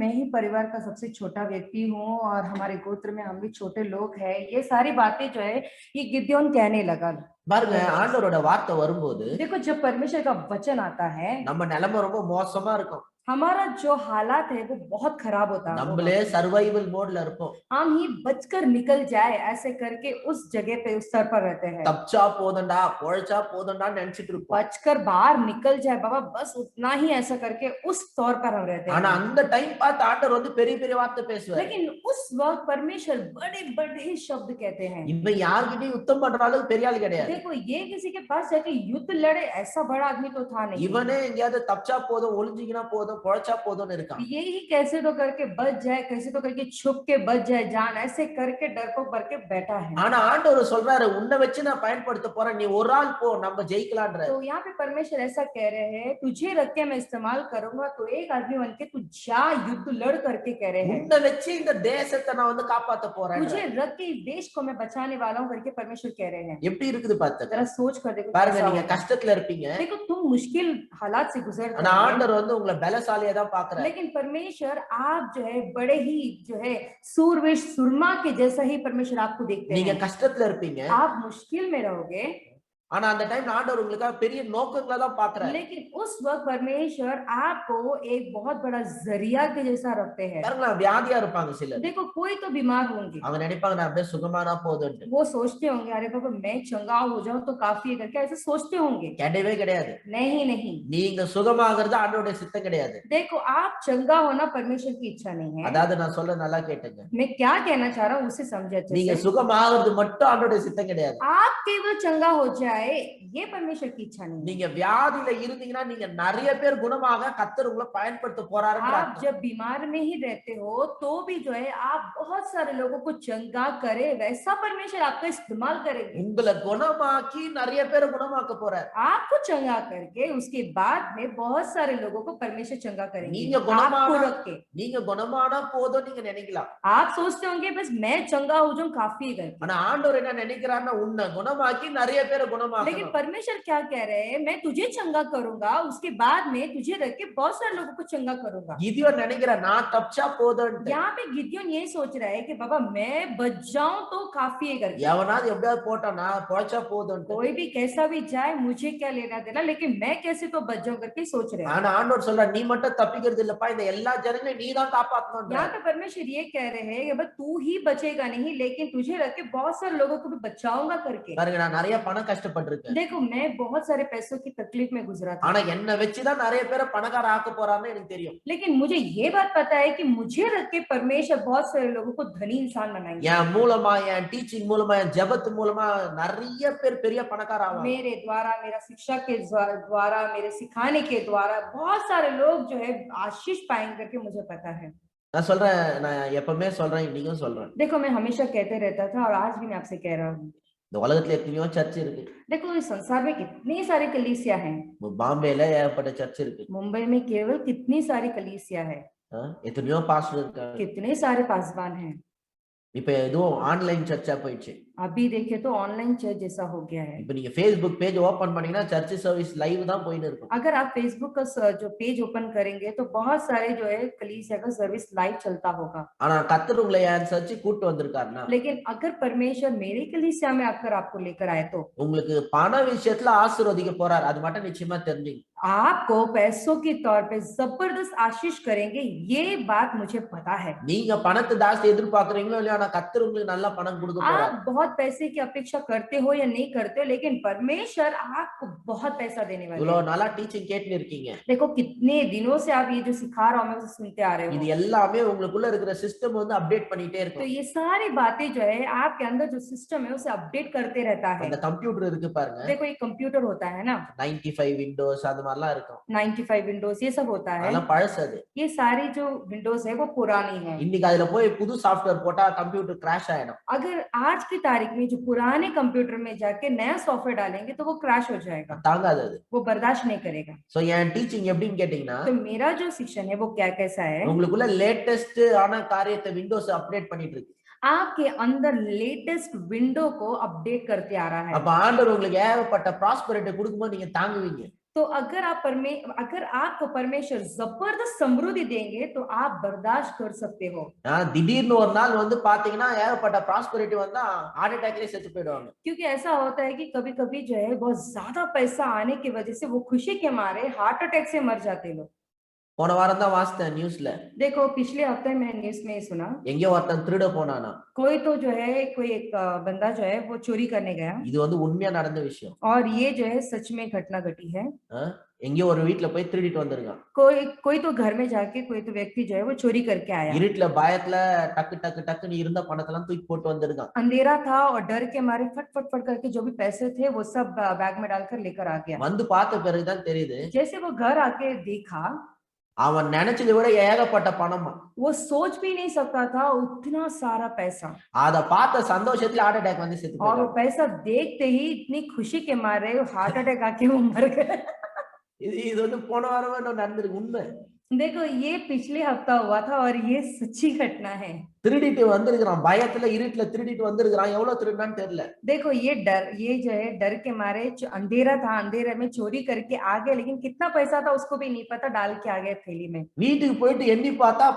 मैं ही परिवार का सबसे छोटा व्यक्ति हूँ और हमारे गोत्र में हम भी छोटे लोग हैं। ये सारी बातें जो है ये गिद्योन कहने लगा। பாருங்க, ஆண்டவரோட வார்த்தை வரும்போது देखो जब परमेश्वर का वचन आता है நம்ம நிலைமை ரொம்ப மோசமா இருக்கும். हमारा जो हालात है वो बहुत खराब होता है। நம்மளே சர்வைவல் மோட்ல இருப்போம். हम ही बचकर निकल जाए ऐसे करके उस जगह पे उस स्तर पर रहते हैं। தப்பிச்சா போதும்டா, பொழைச்சா போதும்டா நினைச்சிட்டு இருப்போம். बचकर बाहर निकल जाए बाबा बस उतना ही ऐसा करके उस तौर पर हम रहते ஆனா हैं। அந்த டைம் பார்த்து ஆண்டவர் வந்து பெரிய பெரிய வார்த்தை பேசுவார். लेकिन उस वक्त परमेश्वर बड़े बड़े शब्द कहते हैं। இவன் யார்கிட்டயும் யுத்தம் பண்ற அளவுக்கு பெரிய ஆள் கிடையாது. देखो ये किसी के पास जाके युद्ध लड़े ऐसा बड़ा आदमी तो था नहीं। இவனே எங்கேயாவது தப்பிச்சா போதும், ஒளிஞ்சிக்கினா போதும், பொழைச்சா போதும்னு இருக்கான். यही कैसे तो करके बच जाए, कैसे तो करके छुप के बच जाए जान, ऐसे करके डरपोक भर के बैठा है। ஆனா ஆண்டவர் சொல்றாரு, உன்னை வச்சு நான் பயன்படுத்த போறேன், நீ ஒரு ஆள் போ, நம்ம ஜெயிக்கலாம்ன்ற. तो यहाँ पे परमेश्वर ऐसा कह रहे हैं तुझे रख के मैं इस्तेमाल करूंगा, तो एक आदमी बन के तू जा युद्ध लड़ करके कह रहे हैं। உன்னை வச்சு இந்த தேசத்தை நான் வந்து காப்பாத்த போறேன். तुझे रख के देश को मैं बचाने वाला हूँ करके परमेश्वर कह रहे हैं। எப்படி இருக்குது பாத்துங்க. जरा सोच कर देखो பாருங்க, कैसा நீங்க होगा। கஷ்டத்துல இருப்பீங்க. देखो तुम मुश्किल हालात से गुजरते ஆனா हैं, ஆண்டவர் வந்து உங்களை பலசாலியா தான் பாக்குறாரு. लेकिन परमेश्वर आप जो है बड़े ही जो है सूरवीर सुरमा के जैसा ही परमेश्वर आपको देखते நீங்க हैं। கஷ்டத்துல இருப்பீங்க. आप मुश्किल में रहोगे, ஆனா அந்த டைம் ஆண்டவர் உங்களுக்காக பெரிய நோக்கங்களை தான் பாக்குறாரு. लेकिन उस वक्त परमेश्वर आपको एक बहुत बड़ा जरिया के जैसा रखते हैं। பாருங்க, வியாதியா இருப்பாங்க சிலர். देखो कोई तो बीमार होंगे, அவங்க நினைப்பாங்க நான் அப்படியே சுகமானா போதும்னு. वो सोचते होंगे अरे बाबा मैं चंगा हो जाऊं तो काफी है करके ऐसे सोचते होंगे। கிடையவே கிடையாது. नहीं नहीं, நீங்க சுகமாகிறது ஆண்டவருடைய சித்தம் கிடையாது. देखो आप चंगा होना परमेश्वर की इच्छा नहीं है। அதாவது நான் சொல்ல நல்லா கேட்டுங்க. मैं क्या कहना चाह रहा हूँ उसे समझे अच्छे நீங்க से। சுகமாகிறது மட்டும் ஆண்டவருடைய சித்தம் கிடையாது. आप केवल चंगा हो जाए ये परमेश्वर की इच्छा नहीं है। நீங்க வியாதியில இருந்தீங்கன்னா நீங்க நிறைய பேர் குணமாக கர்த்தர் உங்களை பயன்படுத்த போறாருன்னு आप அர்த்தம். जब बीमार में ही रहते हो तो भी जो है आप बहुत सारे लोगों को चंगा करे वैसा परमेश्वर आपका इस्तेमाल करेंगे। உங்களை குணமாக்கி நிறைய பேரை குணமாக்க போறார். आपको चंगा करके उसके बाद में बहुत सारे लोगों को परमेश्वर चंगा करेंगे। நீங்க குணமானா आपको रख के நீங்க குணமானா போதும் நீங்க நினைக்கலாம். आप सोचते होंगे बस मैं चंगा हो जाऊं काफी है करके, ஆனா ஆண்டவர் என்ன நினைக்கிறாருன்னா உன்னை குணமாக்கி நிறைய பேரை लेकिन குணமாக்கணும். परमेश्वर क्या कह रहे हैं मैं तुझे चंगा करूंगा उसके बाद में तुझे रख के बहुत सारे लोगों को चंगा करूंगा। கிதியோன் நினைக்கிறார் நான் தப்பிச்சா போதும்னு. यहाँ पे गिद्योन ये सोच रहा है कि बाबा मैं बच जाऊं तो काफी है करके, எவனாவது எப்படியாவது போட்டானா பொழைச்சா போதும்னு. कोई भी कैसा भी जाए मुझे क्या लेना देना, लेकिन मैं कैसे तो बच जाऊं करके सोच रहे हैं। ஆனா ஆண்டவர் சொல்றார், நீ மட்டும் தப்பிக்கிறது இல்லப்பா, இந்த எல்லா ஜனங்களையும் நீ தான் காப்பாத்தணும். यहाँ पे परमेश्वर ये कह रहे हैं कि बस तू ही बचेगा नहीं लेकिन तुझे रख के बहुत सारे लोगों को भी बचाऊंगा करके। பாருங்க, நான் நிறைய பணம் கஷ்டப்பட்டிருக்கேன். देखो मैं बहुत सारे पैसों की तकलीफ में गुजरा था, ஆனா என்ன வச்சுதான் நிறைய பேரை பணக்கார ஆக்க போறான்னு எனக்கு தெரியும். लेकिन मुझे ये बात पता है कि मुझे रख के परमेश्वर बहुत सारे लोगों को धनी इंसान बनाएंगे। என் மூலமா, என் டீச்சிங் மூலமா, என் ஜெபத்து மூலமா நிறைய பேர் பெரிய பணக்கார ஆவாங்க. मेरे द्वारा, मेरा शिक्षा के द्वारा, मेरे सिखाने के द्वारा बहुत सारे लोग जो है आशीष पाएंगे करके मुझे पता है। நான் சொல்றேன், நான் எப்பவுமே சொல்றேன், இன்னைக்கும் சொல்றேன். देखो मैं हमेशा कहते रहता था और आज भी मैं आपसे कह रहा हूँ, இந்த உலகத்துல எத்தனையோ சர்ச் இருக்கு. देखो इस संसार में कितनी सारी कलीसिया हैं, பாம்பேல ஏகப்பட்ட சர்ச் இருக்கு. मुंबई में केवल कितनी सारी कलीसिया है, எத்தனையோ பாஸ்டர் இருக்காங்க. कितने सारे पासवान हैं। இப்ப எதுவும் ஆன்லைன் சர்ச்சா போயிடுச்சு. अभी देखे तो ऑनलाइन चर्च जैसा हो गया है। இப்ப நீங்க Facebook பேஜ் ஓபன் பண்ணீங்கன்னா சர்ச் சர்வீஸ் லைவ் தான் போயிட்டு இருக்கும். अगर आप फेसबुक का जो पेज ओपन करेंगे तो बहुत सारे जो है कलीसिया का सर्विस लाइव चलता होगा। ஆனா கர்த்தர் உங்களை என் சர்ச்சு கூட்டு வந்திருக்காருன்னா, लेकिन अगर परमेश्वर मेरे कलीसिया में आकर आपको लेकर आए तो உங்களுக்கு பண விஷயத்துல ஆசீர்வதிக்க போறார், அது மட்டும் நிச்சயமா தெரிஞ்சுங்க. आपको पैसों के तौर पे जबरदस्त आशीष करेंगे, ये बात मुझे पता है। நீங்க பணத்தை ஜாஸ்தி எதிர்பார்க்கறீங்களோ இல்லையா, ஆனா கர்த்தர் உங்களுக்கு நல்ல பணம் கொடுக்க போறார். आप बहुत पैसे की अपेक्षा करते हो या नहीं करते हो, लेकिन परमेश्वर आपको बहुत पैसा देने वाले இவ்வளவு हैं। நல்லா டீச்சிங் கேட்டு இருக்கீங்க. देखो कितने दिनों से आप ये जो सिखा रहा हूं मैं उसे सुनते आ रहे இது हो। எல்லாமே உங்களுக்குள்ள இருக்கிற சிஸ்டம் வந்து அப்டேட் பண்ணிட்டே तो இருக்கும். ये सारी बातें जो है आपके अंदर जो सिस्टम है उसे अपडेट करते रहता है। அந்த கம்ப்யூட்டர் இருக்கு பாருங்க, देखो ये कंप्यूटर होता है ना, 95 விண்டோஸ் அது மாதிரிலாம் இருக்கும். 95 विंडोज ये सब होता है, அதெல்லாம் பழசு. அது ये सारी जो विंडोज है वो पुरानी है। இன்னைக்கு அதுல போய் புது சாஃப்ட்வேர் போட்டா கம்ப்யூட்டர் கிராஷ் ஆயிடும். अगर आज की तारीख में जो पुराने कंप्यूटर में जाके नया सॉफ्टवेयर डालेंगे तो वो क्रैश हो जाएगा, தாங்காது அது. वो बर्दाश्त नहीं करेगा। சோ என் டீச்சிங் எப்படின்னு கேட்டீங்கன்னா, तो मेरा जो शिक्षण है वो क्या कैसा है, உங்களுக்குள்ள லேட்டஸ்ட் ஆன காரியத்தை விண்டோஸ் அப்டேட் பண்ணிட்டு இருக்கு. आपके अंदर लेटेस्ट विंडो को अपडेट करते आ रहा है। அப்ப ஆண்டவர் உங்களுக்கு ஏகப்பட்ட ப்ராஸ்பரிட்டி கொடுக்கும்போது நீங்க தாங்குவீங்க. तो अगर आपको परमेश्वर जबरदस्त समृद्धि देंगे तो आप बर्दाश्त कर सकते हो। திடீர்னு ஒரு நாள் வந்து பாத்தீங்கன்னா ஏகப்பட்ட ப்ராஸ்பரிட்டி வந்தா ஹார்ட் அட்டாக்லயே செத்து போயிடுவாங்க. क्योंकि ऐसा होता है कि कभी-कभी जो है बहुत ज्यादा पैसा आने की वजह से वो खुशी के मारे हार्ट अटैक से मर जाते लोग। போன வாரம் தான் வாசித்தேன் நியூஸ்ல. देखो पिछले हफ्ते मैंने न्यूज में सुना எங்கேயோ ஒருத்தன் திருட போனானா. कोई तो जो है कोई एक बंदा जो है वो चोरी करने गया இது வந்து உண்மையா நடந்த விஷயம். और ये जो है सच में घटना घटी है। எங்கேயோ ஒரு வீட்ல போய் திருடிட்டு வந்திருக்கான். कोई तो घर में जाके कोई तो व्यक्ति जो है वो चोरी करके आया। இருட்டுல பயத்துல டக்கு டக்கு டக்குன்னு இருந்த பணத்தெல்லாம் தூக்கி போட்டு வந்திருக்கான். अंधेरा था और डर के मारे फट फट फट करके जो भी पैसे थे वो सब बैग में डालकर लेकर आ गया। வந்து பார்த்த பிறகுதான் தெரியுது जैसे वो घर आके देखा அவன் நினைச்சதை விட ஏகப்பட்ட பணமா. वो सोच भी नहीं सकता था उतना सारा पैसा। அத பார்த்த சந்தோஷத்துல ஹார்ட் அட்டாக் வந்து செத்து और वो போயிட்டான். पैसा देखते ही इतनी खुशी के मारे हार्ट अटैक आके वो मर गए। இது வந்து போன வாரமே நடந்திருக்கு உண்மை. देखो ये पिछले हफ्ता हुआ था और ये सच्ची घटना है। திருடிட்டு வந்திருக்கான் பயத்துல இருட்டுல திருடிட்டு வந்திருக்கான் எவ்வளவு திருடான்னு தெரியல. देखो ये जो है डर के मारे अंधेरा था अंधेरे में चोरी करके आ गया लेकिन कितना पैसा था उसको भी नहीं पता डाल के आ गया थैली में। வீட்டுக்கு போயிட்டு எண்ணி பார்த்தா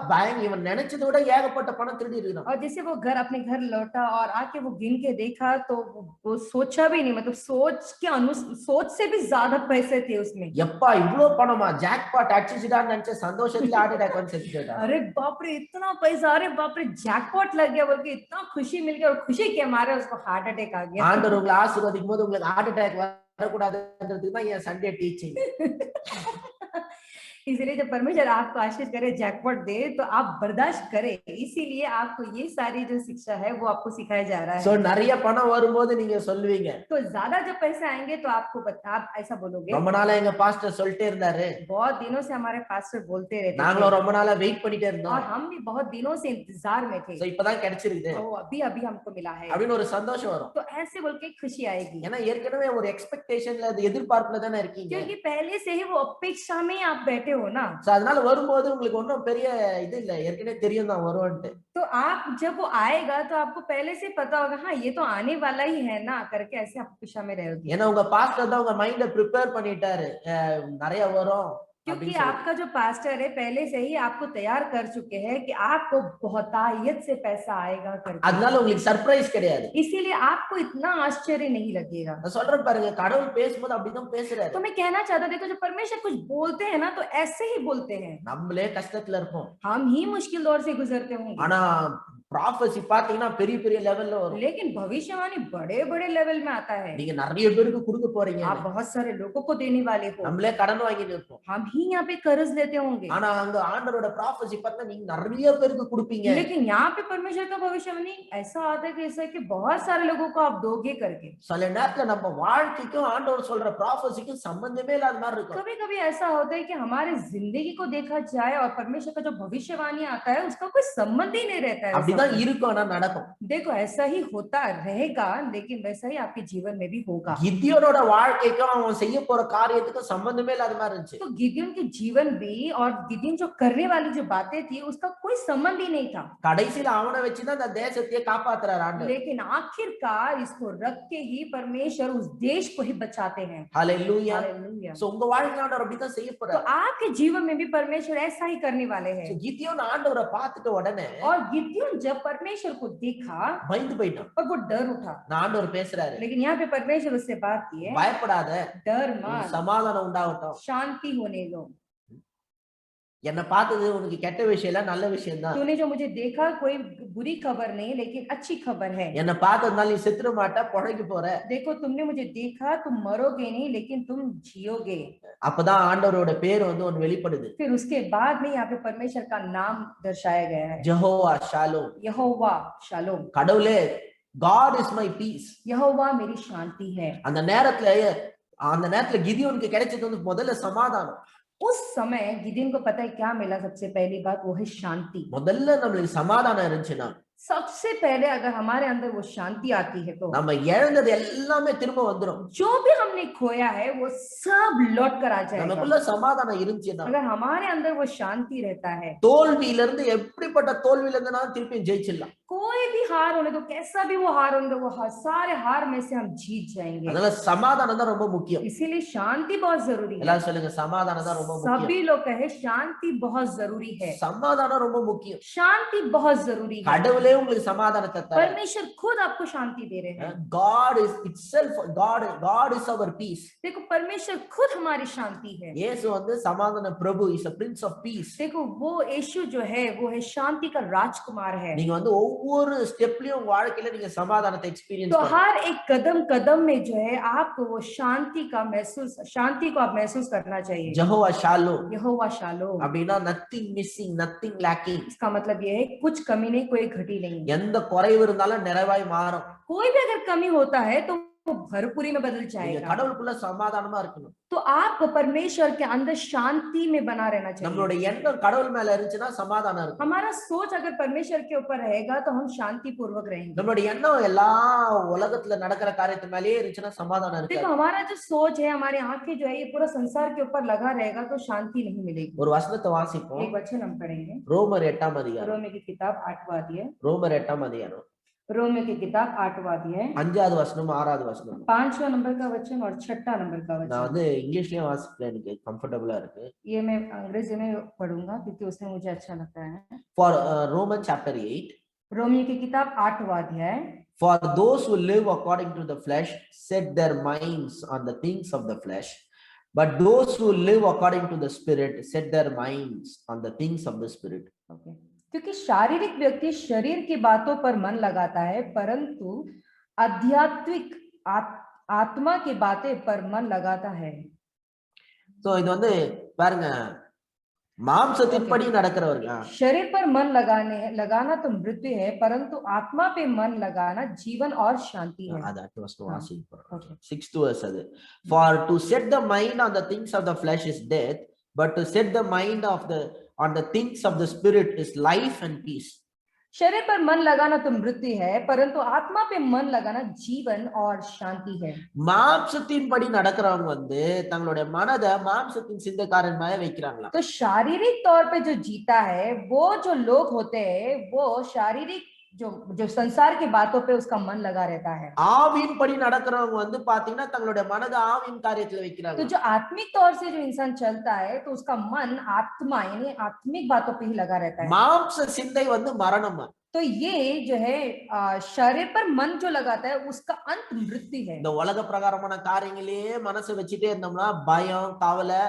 இவன் நினைச்சதை விட ஏகப்பட்ட பணம் திருடி இருக்கான். और जैसे वो घर अपने घर लौटा और आके वो गिन के देखा तो वो सोचा भी नहीं मतलब सोच से भी ज्यादा पैसे थे उसमें। எப்பா இவ்ளோ பணமா ஜாக்பாட் அடிச்சிட்டான்னு நினைச்ச சந்தோஷத்துல ஹார்ட் அட்டாக் வந்து செத்து போயிட்டான். अरे बाप रे इतना पैसा अरे बाप रे जैकपॉट लग गया बोल के इतना खुशी मिल गया और खुशी के मारे उसको हार्ट अटैक आ गया। ஆண்டவர் உங்களை ஆசீர்வதிக்கும் போது உங்களுக்கு ஹார்ட் அட்டாக் வரக்கூடாதுன்றதுக்கு தான் என் சண்டே டீச்சிங். इसलिए जब परमेश्वर आपको आशीष करे जैकपॉट दे तो आप बर्दाश्त करें इसीलिए आपको ये सारी जो शिक्षा है वो आपको सिखाया जा रहा है। சோ நிறைய பணம் வரும்போது நீங்க சொல்லுவீங்க तो ज्यादा जब पैसे आएंगे तो आप ऐसा बोलोगे ரொம்ப நாளா எங்க பாஸ்டர் சொல்லிட்டே இருந்தாரு बहुत दिनों से हमारे पास्टर बोलते रहते நாங்களும் ரொம்ப நாளா வெயிட் பண்ணிட்டே और இருந்தோம் हम भी बहुत दिनों से इंतजार में थे சோ இப்பதான் கிடைச்சிருக்கு तो अभी अभी हमको मिला है அப்படின்னு ஒரு சந்தோஷம் வரும். तो ऐसे बोल के खुशी आएगी ஏன்னா ஏற்கனவே ஒரு எக்ஸ்பெக்டேஷன்ல எதிர்பார்ப்புல தானே இருக்கீங்க. क्योंकि पहले से ही वो अपेक्षा में आप बैठे हो ना। சோ அதனால வரும்போது உங்களுக்கு ஒன்றும் பெரிய இது இல்ல ஏற்கனவே தெரியும் தான் வரும்ட்டு. तो आप जब वो आएगा तो आपको पहले से पता होगा हाँ ये तो आने वाला ही है ना करके ऐसे आप खुशा में रहोगे। ஏன்னா உங்க பாஸ்டர் தான் உங்க மைண்ட ப்ரிப்பேர் பண்ணிட்டாரு நிறைய வரும். क्योंकि आपका जो पास्टर है पहले से ही आपको तैयार कर चुके हैं कि आपको बहुतायत से पैसा आएगा करके। அதனால உங்களுக்கு சர்ப்ரைஸ் கிடையாது. इसीलिए आपको इतना आश्चर्य नहीं लगेगा। நான் சொல்றேன் பாருங்க கடவுள் பேசும்போது அப்படிதான் பேசுறாரு. तो मैं कहना चाहता देखो जो परमेश्वर कुछ बोलते हैं ना तो ऐसे ही बोलते हैं। நம்மளே கஷ்டத்துல இருப்போம். हम ही मुश्किल दौर से गुजरते होंगे। ஆனா ப்ராஃபசி பாத்தீங்கன்னா பெரிய பெரிய லெவல்ல வரும். लेकिन भविष्यवाणी बड़े बड़े लेवल में आता है। நீங்க நிறைய பேருக்கு கொடுக்க போறீங்க. आप बहुत सारे लोगों को देने वाले हो। நம்மளே கடன் வாங்கிட்டு இருப்போம். हम ही यहाँ पे कर्ज लेते होंगे। ஆனா அங்க ஆண்டவரோட ப்ராஃபசி பார்த்தா நீங்க நிறைய பேருக்கு கொடுப்பீங்க. लेकिन यहाँ पे परमेश्वर का भविष्यवाणी ऐसा आता है कि ऐसा कि बहुत सारे लोगों को आप दोगे करके। சில நேரத்துல நம்ம வாழ்க்கைக்கும் ஆண்டவர் சொல்ற ப்ராஃபசிக்கும் சம்பந்தமே இல்லாத மாதிரி இருக்கும். कभी-कभी ऐसा होता है कि हमारे जिंदगी को देखा जाए और परमेश्वर का जो भविष्यवाणी आता है उसका कोई संबंध ही नहीं रहता है। அப்படிதான் இருக்கும் ஆனா நடக்கும். देखो ऐसा ही होता रहेगा लेकिन वैसा ही आपके जीवन में भी होगा। கிதியோனோட வாழ்க்கைக்கும் அவன் செய்ய போற காரியத்துக்கும் சம்பந்தமே இல்லாத மாதிரி இருந்துச்சு. तो गिदियोन के जीवन भी और गिदियोन जो करने वाली जो बातें थी उसका कोई संबंध ही नहीं था। கடைசில அவனை வச்சுதான் அந்த தேசத்தையே காப்பாத்துறாரு ஆண்டவர். लेकिन आखिरकार इसको रख के ही परमेश्वर उस देश को ही बचाते हैं। हालेलुया. हालेलुया। சோ உங்க வாழ்க்கையில ஆண்டவர் அப்படிதான் செய்ய तो போறாரு. आपके जीवन में भी परमेश्वर ऐसा ही करने वाले हैं। கிதியோன் ஆண்டவரை பார்த்துட்ட உடனே और गिदियोन जब परमेश्वर को देखा பயந்து போயிட்டான். और वो डर उठा। நான் ஆண்டவர் பேசுறாரு. लेकिन यहाँ पे परमेश्वर उससे बात की है பயப்படாத डर मत சமாதானம் உண்டாகட்டும். शांति होने दो। என்ன பார்த்தது உனக்கு கெட்ட விஷயம் இல்ல நல்ல விஷயம் தான். तूने जो मुझे देखा कोई बुरी खबर नहीं लेकिन अच्छी खबर है। என்ன பார்த்ததுனால நீ செத்துற மாட்ட பொழைக்க போற. देखो तुमने मुझे देखा तुम मरोगे नहीं लेकिन तुम जियोगे। அப்பதான் ஆண்டவரோட பேர் வந்து ஒன்னு வெளிப்படுது. फिर उसके बाद में यहाँ पे परमेश्वर का नाम दर्शाया गया है ஜெகோவா ஷாலோம். यहोवा शालोम। கடவுளே God is my peace. यहोवा मेरी शांति है। அந்த நேரத்துல கிதியோனுக்கு கிடைச்சது வந்து முதல்ல சமாதானம். उस समय गिदियोन को पता है क्या मिला सबसे पहली बात वो है शांति। முதல்ல நம்மளுக்கு சமாதானம் இருந்துச்சுன்னா सबसे पहले अगर हमारे अंदर वो शांति आती है तो நம்ம இழந்தது எல்லாமே திரும்ப வந்துரும். जो भी हमने खोया है वो सब लौट कर आ जाएगा। நமக்குள்ள சமாதானம் இருந்துச்சுன்னா अगर हमारे अंदर वो शांति रहता है தோல்வியில இருந்து எப்படிப்பட்ட தோல்வியில இருந்து நான் திருப்பி ஜெயிச்சிடலாம். कोई भी हार होने दो, कैसा भी वो हार होने दो, सारे हार में से हम जीत जाएंगे। அதனால சமாதானம் தான் ரொம்ப முக்கியம். इसीलिए शांति बहुत जरूरी है। எல்லாரும் சொல்லுங்க, சமாதானம் தான் ரொம்ப முக்கியம். सभी लोग कहे शांति बहुत जरूरी है। சமாதானம் ரொம்ப முக்கியம். शांति बहुत जरूरी है। கடவுளே உங்களுக்கு சமாதானத்தை தர. परमेश्वर खुद आपको शांति दे रहे हैं। God is itself, God is our peace. देखो परमेश्वर खुद हमारी शांति है। இயேசு வந்து சமாதான பிரபு, is a prince of peace. देखो वो यीशु जो है वो है शांति का राजकुमार है। நீங்க வந்து ஒவ்வொரு ஸ்டெப்லயும் வாழ்க்கையில நீங்க சமாதானத்தை எக்ஸ்பீரியன்ஸ் तो பண்ணணும். हर एक कदम कदम में जो है आपको वो शांति को आप महसूस करना चाहिए। Jehovah Shalom. यहोवा शालोम அப்படினா nothing missing, nothing lacking. इसका मतलब ये है कुछ कमी नहीं, कोई घटी नहीं। எந்த குறைவு இருந்தாலும் நிறைவாய் மாறும். कोई भी अगर कमी होता है तो वो भरपूरी में बदल நீங்க जाएगा। கடவுளுக்குள்ள சமாதானமா இருக்கணும். तो आपको परमेश्वर के अंदर शांति में बना रहना चाहिए। நம்மளோட எண்ணம் கடவுள் மேல இருந்துச்சுன்னா சமாதானம் இருக்கும். हमारा सोच अगर परमेश्वर के ऊपर रहेगा तो हम शांति पूर्वक रहेंगे। நம்மளோட எண்ணம் எல்லா உலகத்துல நடக்கிற காரியத்து மேலயே இருந்துச்சுன்னா சமாதானம் देखो இருக்காது. हमारा जो सोच है, हमारी आंखें जो है ये पूरा संसार के ऊपर लगा रहेगा तो शांति नहीं मिलेगी। ஒரு வசனத்தை வாசிப்போம். एक वचन हम पढ़ेंगे, ரோமர் 8ஆம் அதிகாரம். रोमियो की किताब 8वां अध्याय, ரோமர் 8ஆம் அதிகாரம் रोमियो की किताब 8वां अध्याय 5வது வசனம் 6வது வசனம். 5वां नंबर का वचन और 6वां नंबर का நான் वचन। வந்து இங்கிலீஷ்லயே வாசிக்கிறேன், எனக்கு கம்ஃபர்டபுளா இருக்கு. ये मैं अंग्रेजी में पढ़ूंगा क्योंकि उसमें मुझे अच्छा लगता है। For Romans chapter 8, रोमियो की किताब 8वां अध्याय, for those who live according to the flesh set their minds on the things of the flesh, but those who live according to the spirit set their minds on the things of the spirit. Okay, क्योंकि शारीरिक व्यक्ति शरीर की बातों पर मन लगाता है परंतु आध्यात्मिक आत्मा की बातें पर मन लगाता है। So இது வந்து பாருங்க, மாம்சத்தின்படி நடக்கிறவர்கள். शरीर पर मन लगाना तो मृत्यु है परंतु आत्मा पे मन लगाना जीवन और शांति है। அது அடுத்த வசனம் வாசிப்போம். Okay. 6th verse அது. For to set the mind on the things of the flesh is death, but to set the mind on the things of the spirit is life and peace. शरीर पर मन लगाना तो मृत्यु है परंतु आत्मा पे मन लगाना जीवन और शांति है। மாம்சத்தின்படி நடக்கிறவங்க வந்து தங்களுடைய மனதை மாம்சத்தின் சிந்தைக்காரன் மேல வைக்கிறாங்களா. तो शारीरिक तौर पे जो जीता है वो जो लोग होते हैं वो शारीरिक जो संसार की बातों पे उसका मन लगा रहता है। ஆவியின்படி நடக்கிறவங்க வந்து பாத்தீங்கன்னா தங்களுடைய மனதை ஆவியின் காரியத்துல வைக்கிறாங்க. तो जो आत्मिक तौर से जो इंसान चलता है तो उसका मन आत्मा यानी आत्मिक बातों पे ही लगा रहता है। மாம்ச சிந்தை வந்து மரணம். तो ये जो है शरीर पर मन जो लगाता है उसका अंत मृत्यु है। இந்த உலக பிரகாரமான காரியங்களே மனசை வச்சுட்டே இருந்தோம்னா பயம், கவலை,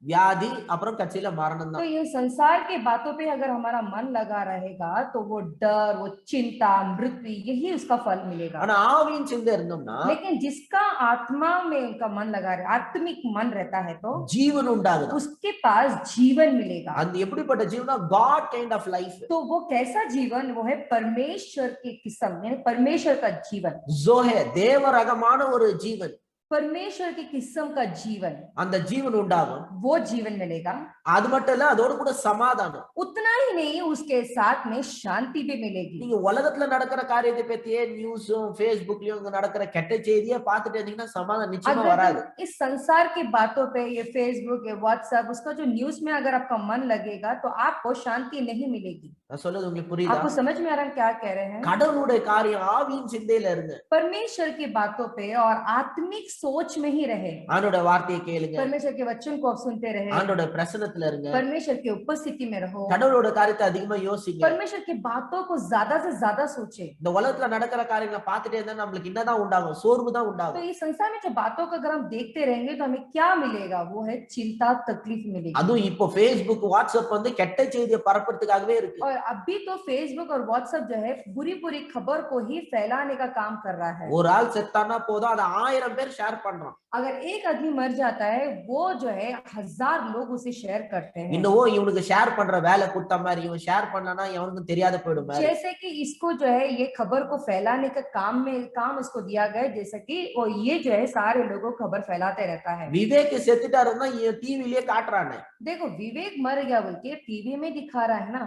व्याधि அப்புறம் கட்சியில மரணம் तो தான். ये संसार के बातों पे अगर हमारा मन लगा रहेगा तो वो डर, वो चिंता, मृत्यु यही उसका फल मिलेगा। ஆனா ஆவியின் சிந்தை இருந்தோம்னா, लेकिन जिसका आत्मा में उनका मन लगा रहे, आत्मिक मन रहता है तो ஜீவன் உண்டாகுது. उसके पास जीवन मिलेगा। அந்த எப்படிப்பட்ட ஜீவனா God kind of life. तो वो कैसा जीवन? वो है परमेश्वर की किस्म यानी परमेश्वर का जीवन। ஜோஹே தேவ ரகமான ஒரு ஜீவன். परमेश्वर की किस्म का जीवन, அந்த ஜீவன் உண்டாகும். वो जीवन मिलेगा। அது மட்டும் இல்ல, அதோட கூட சமாதானம். उतना ही नहीं उसके साथ में शांति भी मिलेगी। நீங்க உலகத்துல நடக்கிற காரியத்தை பத்தியே நியூஸும் ஃபேஸ்புக்லயும் இங்க நடக்கிற கெட்ட செய்தியை பார்த்துட்டு இருந்தீங்கன்னா சமாதானம் நிச்சயமா வராது। इस संसार की बातों पे ये फेसबुक, ये व्हाट्सएप, उसका जो न्यूज में अगर आपका मन लगेगा तो आपको शांति नहीं मिलेगी। நான் சொல்றது உங்களுக்கு புரியுதா? आपको समझ में आ रहा है क्या कह रहे हैं? கடவுளுடைய காரியம் ஆவியின் சிந்தையில இருங்க. परमेश्वर की बातों पे और आत्मिक सोच में ही रहे। ஆண்டவருடைய வார்த்தையை கேளுங்க. परमेश्वर के वचन को आप सुनते रहे। ஆண்டவருடைய பிரசன்னத்துல இருங்க. परमेश्वर की उपस्थिति में रहो। கடவுளுடைய காரியத்தை அதிகமா யோசிங்க. परमेश्वर की बातों को ज्यादा से ज्यादा सोचे। இந்த உலகத்துல நடக்கிற காரியங்களை பார்த்துட்டே இருந்தா நம்மளுக்கு என்னதான் உண்டாகும்? சோர்வு தான் तो உண்டாகும். इस संसार में जो बातों को अगर हम देखते रहेंगे तो हमें क्या मिलेगा? वो है चिंता, तकलीफ मिलेगी। அதுவும் இப்போ Facebook, WhatsApp வந்து கெட்ட செய்தியை பரப்புறதுக்காகவே இருக்கு. और अभी तो फेसबुक और व्हाट्सएप जो है बुरी बुरी खबर को ही फैलाने का काम कर रहा है। ஒரு ஆள் செத்தானா போதும், அதை 1000 பேர் ஷேர் பண்றான். अगर एक आदमी मर जाता है वो जो है 1000 लोग उसे शेयर करते हैं। இன்னும் இவனுக்கு ஷேர் பண்ற வேலை கொடுத்த மாதிரி, இவன் ஷேர் பண்ணனா எவனுக்கும் தெரியாத போயிடும் மாதிரி. जैसे कि इसको जो है ये खबर को फैलाने का काम इसको दिया गया है, जैसे कि वो ये जो है सारे लोगों को खबर फैलाते रहता है। விவேக் செத்துட்டாருன்னா டிவிலயே காட்டுறானே। देखो विवेक मर गया बोल के टीवी में दिखा रहा है ना,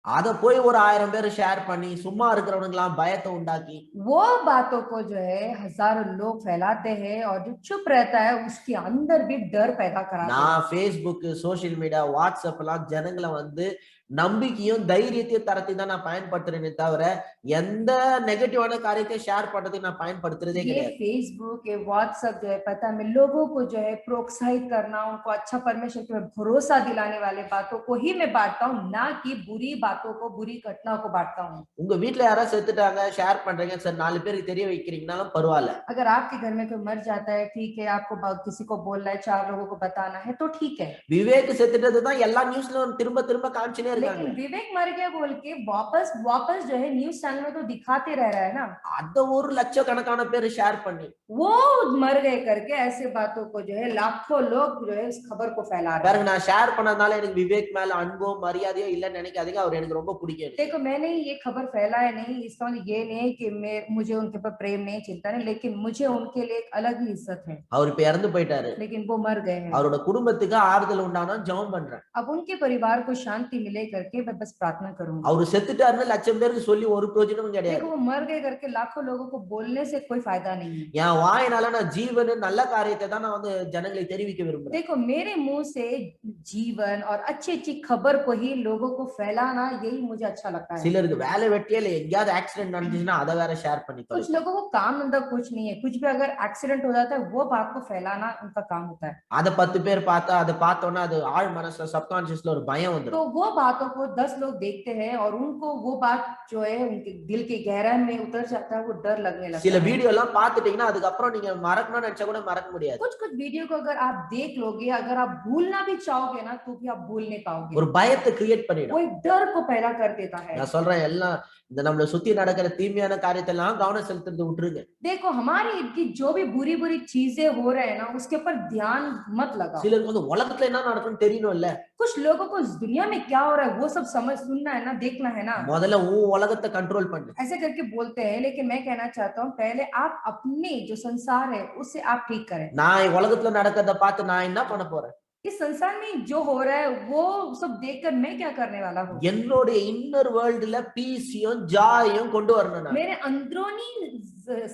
அத போய் ஒரு 1000 பேர் ஷேர் பண்ணி சும்மா இருக்கிறவனுக்கு எல்லாம் பயத்தை உண்டாக்கி वो बातों को जो है हजारों लोग फैलाते हैं और जो चुप रहता है उसके अंदर भी डर पैदा कराते हैं। நான் Facebook, சோஷியல் மீடியா, வாட்ஸ்அப் எல்லாம் ஜனங்களை வந்து நம்பிக்கையும் தைரியத்தையும் தரத்தை தான் நான் பயன்படுத்துறேனே தவிர எந்த நெகட்டிவான காரியத்தை ஷேர் பண்றதுக்கு நான் பயன்படுத்துறதே ये கிடையாது. फेसबुक ये व्हाट्सएप जो है पता है मैं लोगों को जो है प्रोत्साहित करना उनको अच्छा परमेश्वर के भरोसा दिलाने वाले बातों को ही मैं बांटता हूँ, ना कि बुरी बातों को बुरी घटनाओं को बांटता हूँ। உங்க வீட்ல யாராவது செத்துட்டாங்க ஷேர் பண்றீங்க சரி 4 பேருக்கு தெரிய வைக்கிறீங்கனாலும் பரவாயில்ல. अगर आपके घर में कोई मर जाता है ठीक है, आपको किसी को बोलना है, 4 लोगों को बताना है तो ठीक है, விவேக் செத்துட்டது தான் எல்லா நியூஸ்லயும் திரும்ப திரும்ப காமிச்சிட்டே இருக்காங்க. लेकिन विवेक मर गया बोल के वापस वापस जो है न्यूज चैनल में तो दिखाते रह रहा है ना, அத ஒரு லட்சக்கணக்கான பேர் ஷேர் பண்ணி वो मर गए करके ऐसे बातों को जो है लाखों लोग जो है इस खबर को फैला रहे பாருங்க हैं। நான் ஷேர் பண்ணதுனால எனக்கு விவேக் மேல அன்போ மரியாதையோ இல்லன்னு நினைக்காதீங்க, அவர் எனக்கு ரொம்ப பிடிக்கும். देखो मैंने ये खबर फैलाया नहीं, इसका मतलब ये नहीं है कि मुझे उनके ऊपर प्रेम नहीं, चिंता नहीं, लेकिन मुझे उनके लिए एक अलग ही इज्जत है। அவர் இப்ப இறந்து போயிட்டாரு. लेकिन वो मर गए हैं, அவரோட குடும்பத்துக்கு ஆறுதல் உண்டான ஜெபம் பண்றேன். अब उनके परिवार को शांति मिले करके मैं बस प्रार्थना करूंगी। அவரு செத்துட்டாருன்னு லட்சம் பேருக்கு சொல்லி ஒரு பிரயோஜனமும் கிடையாது. देखो वो मर गए करके लाखों लोगों को बोलने से कोई फायदा नहीं है। என் வாயினால நான் ஜீவன் நல்ல காரியத்தை தான் நான் வந்து ஜனங்களுக்கு தெரிவிக்க விரும்புறேன். देखो मेरे मुंह से जीवन और अच्छी अच्छी खबर को ही लोगों को फैलाना यही मुझे अच्छा लगता है। சிலருக்கு வேலை வெட்டியே இல்ல, எங்கயாவது ஆக்சிடென்ட் நடந்துச்சுன்னா அதை வேற ஷேர் பண்ணி कुछ लोगों को काम धंधा कुछ नहीं है, कुछ भी अगर एक्सीडेंट हो जाता है वो बात को फैलाना उनका काम होता है। அத 10 பேர் பார்த்தா அதை பார்த்தோன்னா அது ஆழ் மனசுல சப்கான்சியஸ்ல ஒரு பயம் வந்துடும். तो वो बातों को 10 लोग देखते हैं और उनको वो बात जो है उनके दिल के गहराई में उतर जाता है, वो डर लगने लगता சில है। வீடியோ எல்லாம் பார்த்துட்டீங்கன்னா அதுக்கப்புறம் நீங்க மறக்கணும்னு நினைச்சா கூட மறக்க முடியாது. कुछ कुछ वीडियो को अगर आप देख लोगे, अगर आप भूलना भी चाहोगे ना तो भी आप भूल नहीं पाओगे। ஒரு பயத்தை கிரியேட் பண்ணிடும். वो एक डर को पैदा कर देता है। நான் சொல்றேன் எல்லாம் இந்த நம்மள சுத்தி நடக்கிற தீமையான காரியத்தை எல்லாம் கவனம் செலுத்துறது விட்டுருங்க. देखो हमारी की जो भी बुरी बुरी चीजें हो रहे हैं ना उसके ऊपर ध्यान मत लगाओ। சிலருக்கு வந்து உலகத்துல என்ன நடக்குன்னு தெரியணும்ல. कुछ लोगों को इस दुनिया में क्या हो रहा है वो सब समझ सुनना है ना, देखना है ना। முதல்ல உன் உலகத்தை கண்ட்ரோல் பண்ணு. ऐसे करके बोलते हैं, लेकिन मैं कहना चाहता हूँ पहले आप अपने जो संसार है उससे आप ठीक करें। நான் உலகத்துல நடக்கிறத பார்த்து நான் என்ன பண்ண போறேன்? इस संसार में जो हो रहा है वो सब देखकर मैं क्या करने वाला हूँ? என்னோட இன்னர் வேர்ல்டுல பீஸையும் ஜாயும் கொண்டு வரணும் நான். मेरे अंदरूनी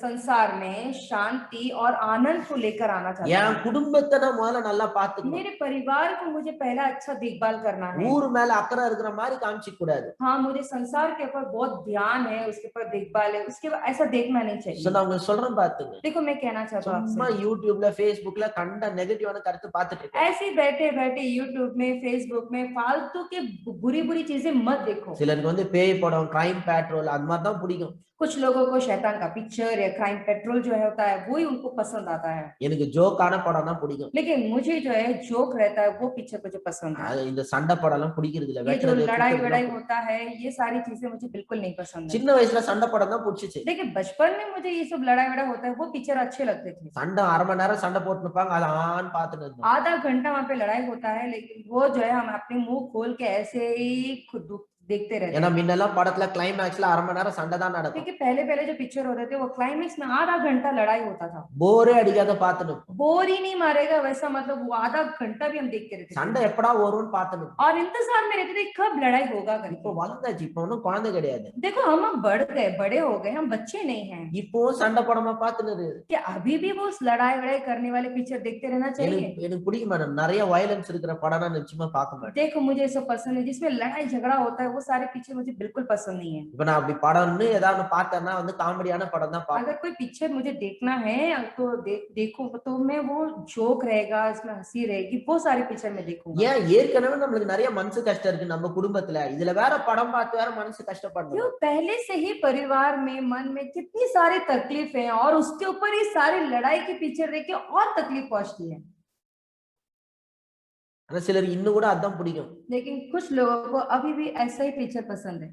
संसार में शांति और आनंद को लेकर आना चाहता என் हूँ। குடும்பத்தை நான் முதல்ல நல்லா பாத்துக்கணும். मेरे परिवार को मुझे पहला अच्छा देखभाल करना है। ஊர் மேல அக்கறை இருக்கிற மாதிரி காமிச்சிக்க கூடாது. हाँ मुझे संसार के ऊपर बहुत ध्यान है, उसके ऊपर देखभाल है, उसके बाद ऐसा देखना नहीं சோ चाहिए। நான் உங்களுக்கு சொல்றேன் பாத்துங்க. देखो मैं कहना चाहता हूँ சும்மா आपसे, யூடியூப்ல ஃபேஸ்புக்ல கண்ட நெகட்டிவான கருத்து பாத்துட்டு இருக்க. ऐसे बैठे बैठे यूट्यूब में फेसबुक में फालतू के बुरी बुरी चीजें मत देखो। சிலருக்கு வந்து பேய் படம், கிரைம் பேட்ரோல் அது மாதிரி தான் பிடிக்கும். कुछ लोगों को शैतान का पिक्चर या क्राइम पेट्रोल जो है होता है वही उनको पसंद आता है, எனக்கு ஜோக்கான படம் தான் பிடிக்கும். लेकिन मुझे जो है जोक रहता है वो पिक्चर मुझे पसंद है। அது இந்த சண்டை படம் எல்லாம் பிடிக்கிறது இல்ல. ये जो வெட்டறது, लड़ाई குத்துறது वड़ाई எல்லாம் होता है ये सारी चीजें मुझे बिल्कुल नहीं पसंद है। சின்ன வயசுல சண்டை படம் தான் பிடிச்சிச்சு. लेकिन बचपन में मुझे ये सब लड़ाई वड़ाई होता है वो पिक्चर अच्छे लगते थे। சண்டை அரை மணி நேரம் சண்டை போட்டு இருப்பாங்க, அதை ஆன் பாத்துட்டு இருந்தோம். आधा घंटा वहां पे लड़ाई होता है, लेकिन वो जो है हम अपने मुंह खोल के ऐसे ही खुद देखते रहते ஏன்னா हैं। முன்னெல்லாம் படத்துல கிளைமேக்ஸ்ல அரை மணி நேரம் சண்டை தான் நடக்கும். क्योंकि पहले पहले जो पिक्चर होते थे वो क्लाइमेक्स में आधा घंटा लड़ाई होता था, போரே அடிக்காத பாத்துட்டு बोर ही नहीं मारेगा वैसा, मतलब वो आधा घंटा भी हम देखते रहते சண்டை थे எப்படா வரும்னு பாத்துட்டு. और इंतजार में रहते थे कब लड़ाई होगा இப்போ करके। வளர்ந்தாச்சு, இப்போ ஒன்னும் குழந்தை கிடையாது. देखो हम बढ़ गए, बड़े हो गए, हम बच्चे नहीं हैं। இப்போ சண்டை படமா பாத்துனது क्या अभी भी वो लड़ाई वड़ाई करने वाले पिक्चर देखते रहना चाहिए? எனக்கு பிடிக்க மாட்டேன். நிறைய வயலன்ஸ் இருக்கிற படம் நான் நிச்சயமா பார்க்க மாட்டேன். देखो मुझे ये सब पसंद है जिसमें लड़ाई झगड़ा होता है, वो सारे पिक्चर मुझे बिल्कुल पसंद नहीं है। இப்ப நான் அப்படி படம்னு ஏதாவது பார்த்தேன்னா வந்து காமெடியான படம் தான் பார்ப்பேன். अगर कोई पिक्चर मुझे देखना है तो देखो तो मैं वो जोक रहेगा, इसमें हंसी रहेगी, वो सारे पिक्चर में देखूंगा। ஏன் ஏற்கனவே நம்மளுக்கு நிறைய மனசு கஷ்டம் இருக்கு நம்ம குடும்பத்துல, இதுல வேற படம் பார்த்து வேற மனசு கஷ்டப்படணும். क्यों पहले से ही परिवार में मन में कितनी सारी तकलीफ है और उसके ऊपर ये सारी लड़ाई के पिक्चर देख के और तकलीफ पहुंचती है। ஆனா சிலருக்கு இன்னும் கூட அதான் பிடிக்கும். लेकिन कुछ लोगों को अभी भी ऐसा ही पिक्चर पसंद है।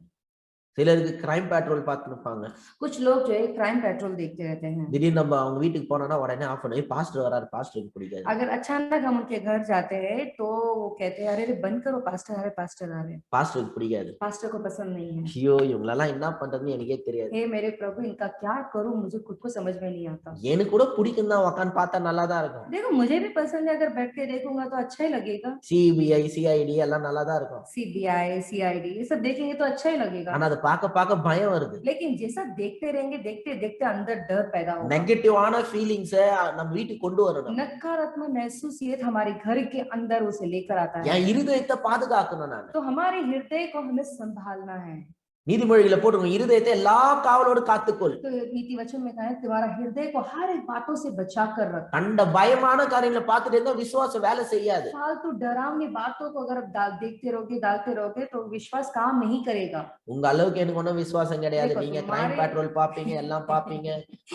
சிலருக்கு கிரைம் பேட்ரோல் பார்த்து நிற்பாங்க. कुछ लोग जो है क्राइम पेट्रोल देखते रहते हैं। திடீர்னு நம்ம அவங்க வீட்டுக்கு போனோம்னா உடனே ஆஃப் பண்ணி பாஸ்டர் வராரு, பாஸ்டருக்கு பிடிக்காது. अगर अचानक हम उनके घर जाते हैं तो वो कहते हैं अरे बंद करो पास्टर आ रहे, பாஸ்டருக்கு பிடிக்காது. पास्टर को पसंद नहीं है। ஐயோ இவங்களெல்லாம் என்ன பண்றதுன்னு எனக்கே தெரியாது. हे मेरे प्रभु इनका क्या करूं, मुझे खुद को समझ में नहीं आता। எனக்கு கூட பிடிக்கும் தான், உட்காந்து பார்த்தா நல்லா தான் இருக்கும். देखो मुझे भी पसंद है, अगर बैठ के देखूंगा तो अच्छा ही लगेगा। சிபிஐ, சிஐடி எல்லாம் நல்லா தான் இருக்கும். CBI, CID ये सब देखेंगे तो अच्छा ही लगेगा। ஆனா அதை பார்க்க பார்க்க பயம் வருது. लेकिन जैसा देखते रहेंगे, देखते देखते अंदर डर पैदा होगा। நெகட்டிவான ஃபீலிங்ஸ நம்ம வீட்டுக்கு கொண்டு வரணும். नकारात्मक महसूसियत हमारे घर के अंदर उसे लेकर आता है। என் இருதயத்தை பாதுகாக்கணும் நான். तो हमारे हृदय को हमें संभालना है। நீதிமொழிகளை போடுங்க, இருதயத்தை எல்லா காவலோடு காத்துக்கொள். तो नीति वचन में कहा है तुम्हारा हृदय को हर एक बातों से बचा कर रख। கண்ட பயமான காரியங்களை பார்த்துட்டு இருந்தா விசுவாசம் வேலை செய்யாது. फालतू डरावनी बातों को अगर देखते रहोगे, डालते रहोगे तो विश्वास काम नहीं करेगा। உங்க அளவுக்கு எனக்கு ஒன்றும் விசுவாசம் கிடையாது. நீங்க கிரைம் பேட்ரோல் பாப்பீங்க, எல்லாம் பாப்பீங்க,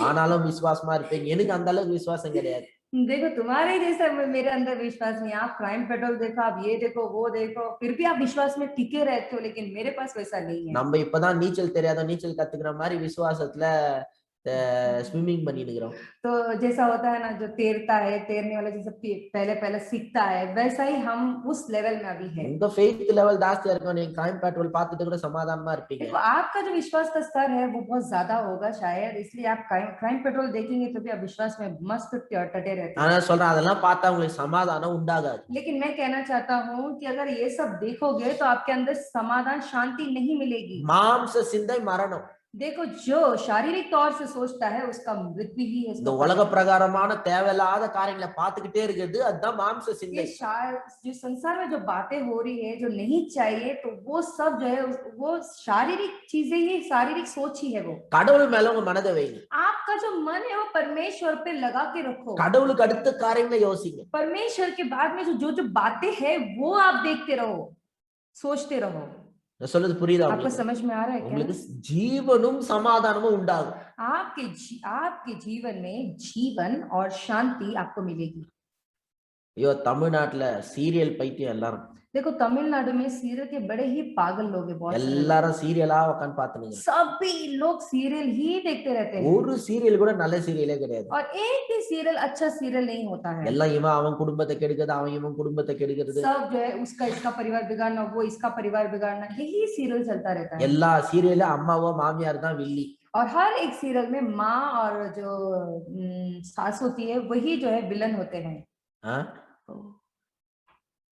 ஆனாலும் விசுவாசமா இருப்பீங்க. எனக்கு அந்த அளவுக்கு விசுவாசம் கிடையாது. देखो तुम्हारे जैसा मेरे अंदर विश्वास नहीं। आप क्राइम पेट्रोल देखो, आप ये देखो, वो देखो, फिर भी आप विश्वास में टिके रहते हो, लेकिन मेरे पास वैसा नहीं है। நம்ம இப்பதான் நீச்சல் தெரியாத நீச்சல் கத்துக்கிற மாதிரி விசுவாசத்துல स्विमिंग பண்ணிட்டு இருக்கோம். तो जैसा होता है ना, जो तैरता है, तैरने वाला जैसे पहले पहले सीखता है, वैसा ही हम उस लेवल में अभी है। உங்க faith level ஜாஸ்தியா இருக்கும், நீங்க கிரைம் பேட்ரோல் பார்த்துட்டு கூட சமாதானமா இருப்பீங்க. देखो आपका जो विश्वास का स्तर है वो बहुत ज्यादा होगा शायद, इसलिए आप क्राइम पेट्रोल देखेंगे तो भी आप विश्वास में मस्त टटे रहते हैं। ஆனா சொல்றேன், அதெல்லாம் பார்த்தா உங்களுக்கு சமாதானம் உண்டாகாது. लेकिन मैं कहना चाहता हूँ कि अगर ये सब देखोगे तो आपके अंदर समाधान, शांति नहीं मिलेगी। மாம்ச சிந்தை மரணம். देखो जो शारीरिक तौर से सोचता है उसका मृत्यु ही है। இந்த உலக பிரகாரமான தேவையில்லாத காரியங்களை பார்த்துக்கிட்டே இருக்குது, அதுதான் மாம்ச சிந்தை. जो संसार में जो बातें हो रही है जो नहीं चाहिए, तो वो सब जो है वो शारीरिक चीजें ही, शारीरिक सोच ही है। वो கடவுள் மேல உங்க மனதை வைங்க. आपका जो मन है वो परमेश्वर पे लगा के रखो। கடவுளுக்கு அடுத்த காரியங்களை யோசிங்க. परमेश्वर के बाद में जो जो बातें हैं वो आप देखते रहो, सोचते रहो। நான் சொல்றது புரியுதா आपको உங்களுக்கு? समझ में आ रहा है क्या? உங்களுக்கு ஜீவனும் சமாதானமும் உண்டாகும். आपके जीवन में जीवन और शांति आपको मिलेगी। ஐயோ, தமிழ்நாட்டுல சீரியல் பைத்தியம் எல்லாரும். देखो तमिलनाडु में सीरियल के बड़े ही पागल लोग हैं, बहुत सारे। எல்லாரும் சீரியலா உட்கார்ந்து பாத்துனீங்க. सभी लोग सीरियल ही देखते रहते हैं, ஒரு சீரியல் கூட நல்ல சீரியலே கிடையாது. और एक भी सीरियल अच्छा सीरियल नहीं होता है। எல்லாம் இவன் அவன் குடும்பத்தை கெடுக்கிறது, அவன் இவன் குடும்பத்தை கெடுக்கிறது. सब जो है उसका इसका परिवार बिगाड़ना, वो इसका परिवार बिगाड़ना, यही सीरियल चलता रहता है। எல்லா சீரியல்ல அம்மாவோ மாமியார் தான் வில்லி. और हर एक सीरियल में माँ और जो सास होती है वही जो है विलन होते हैं,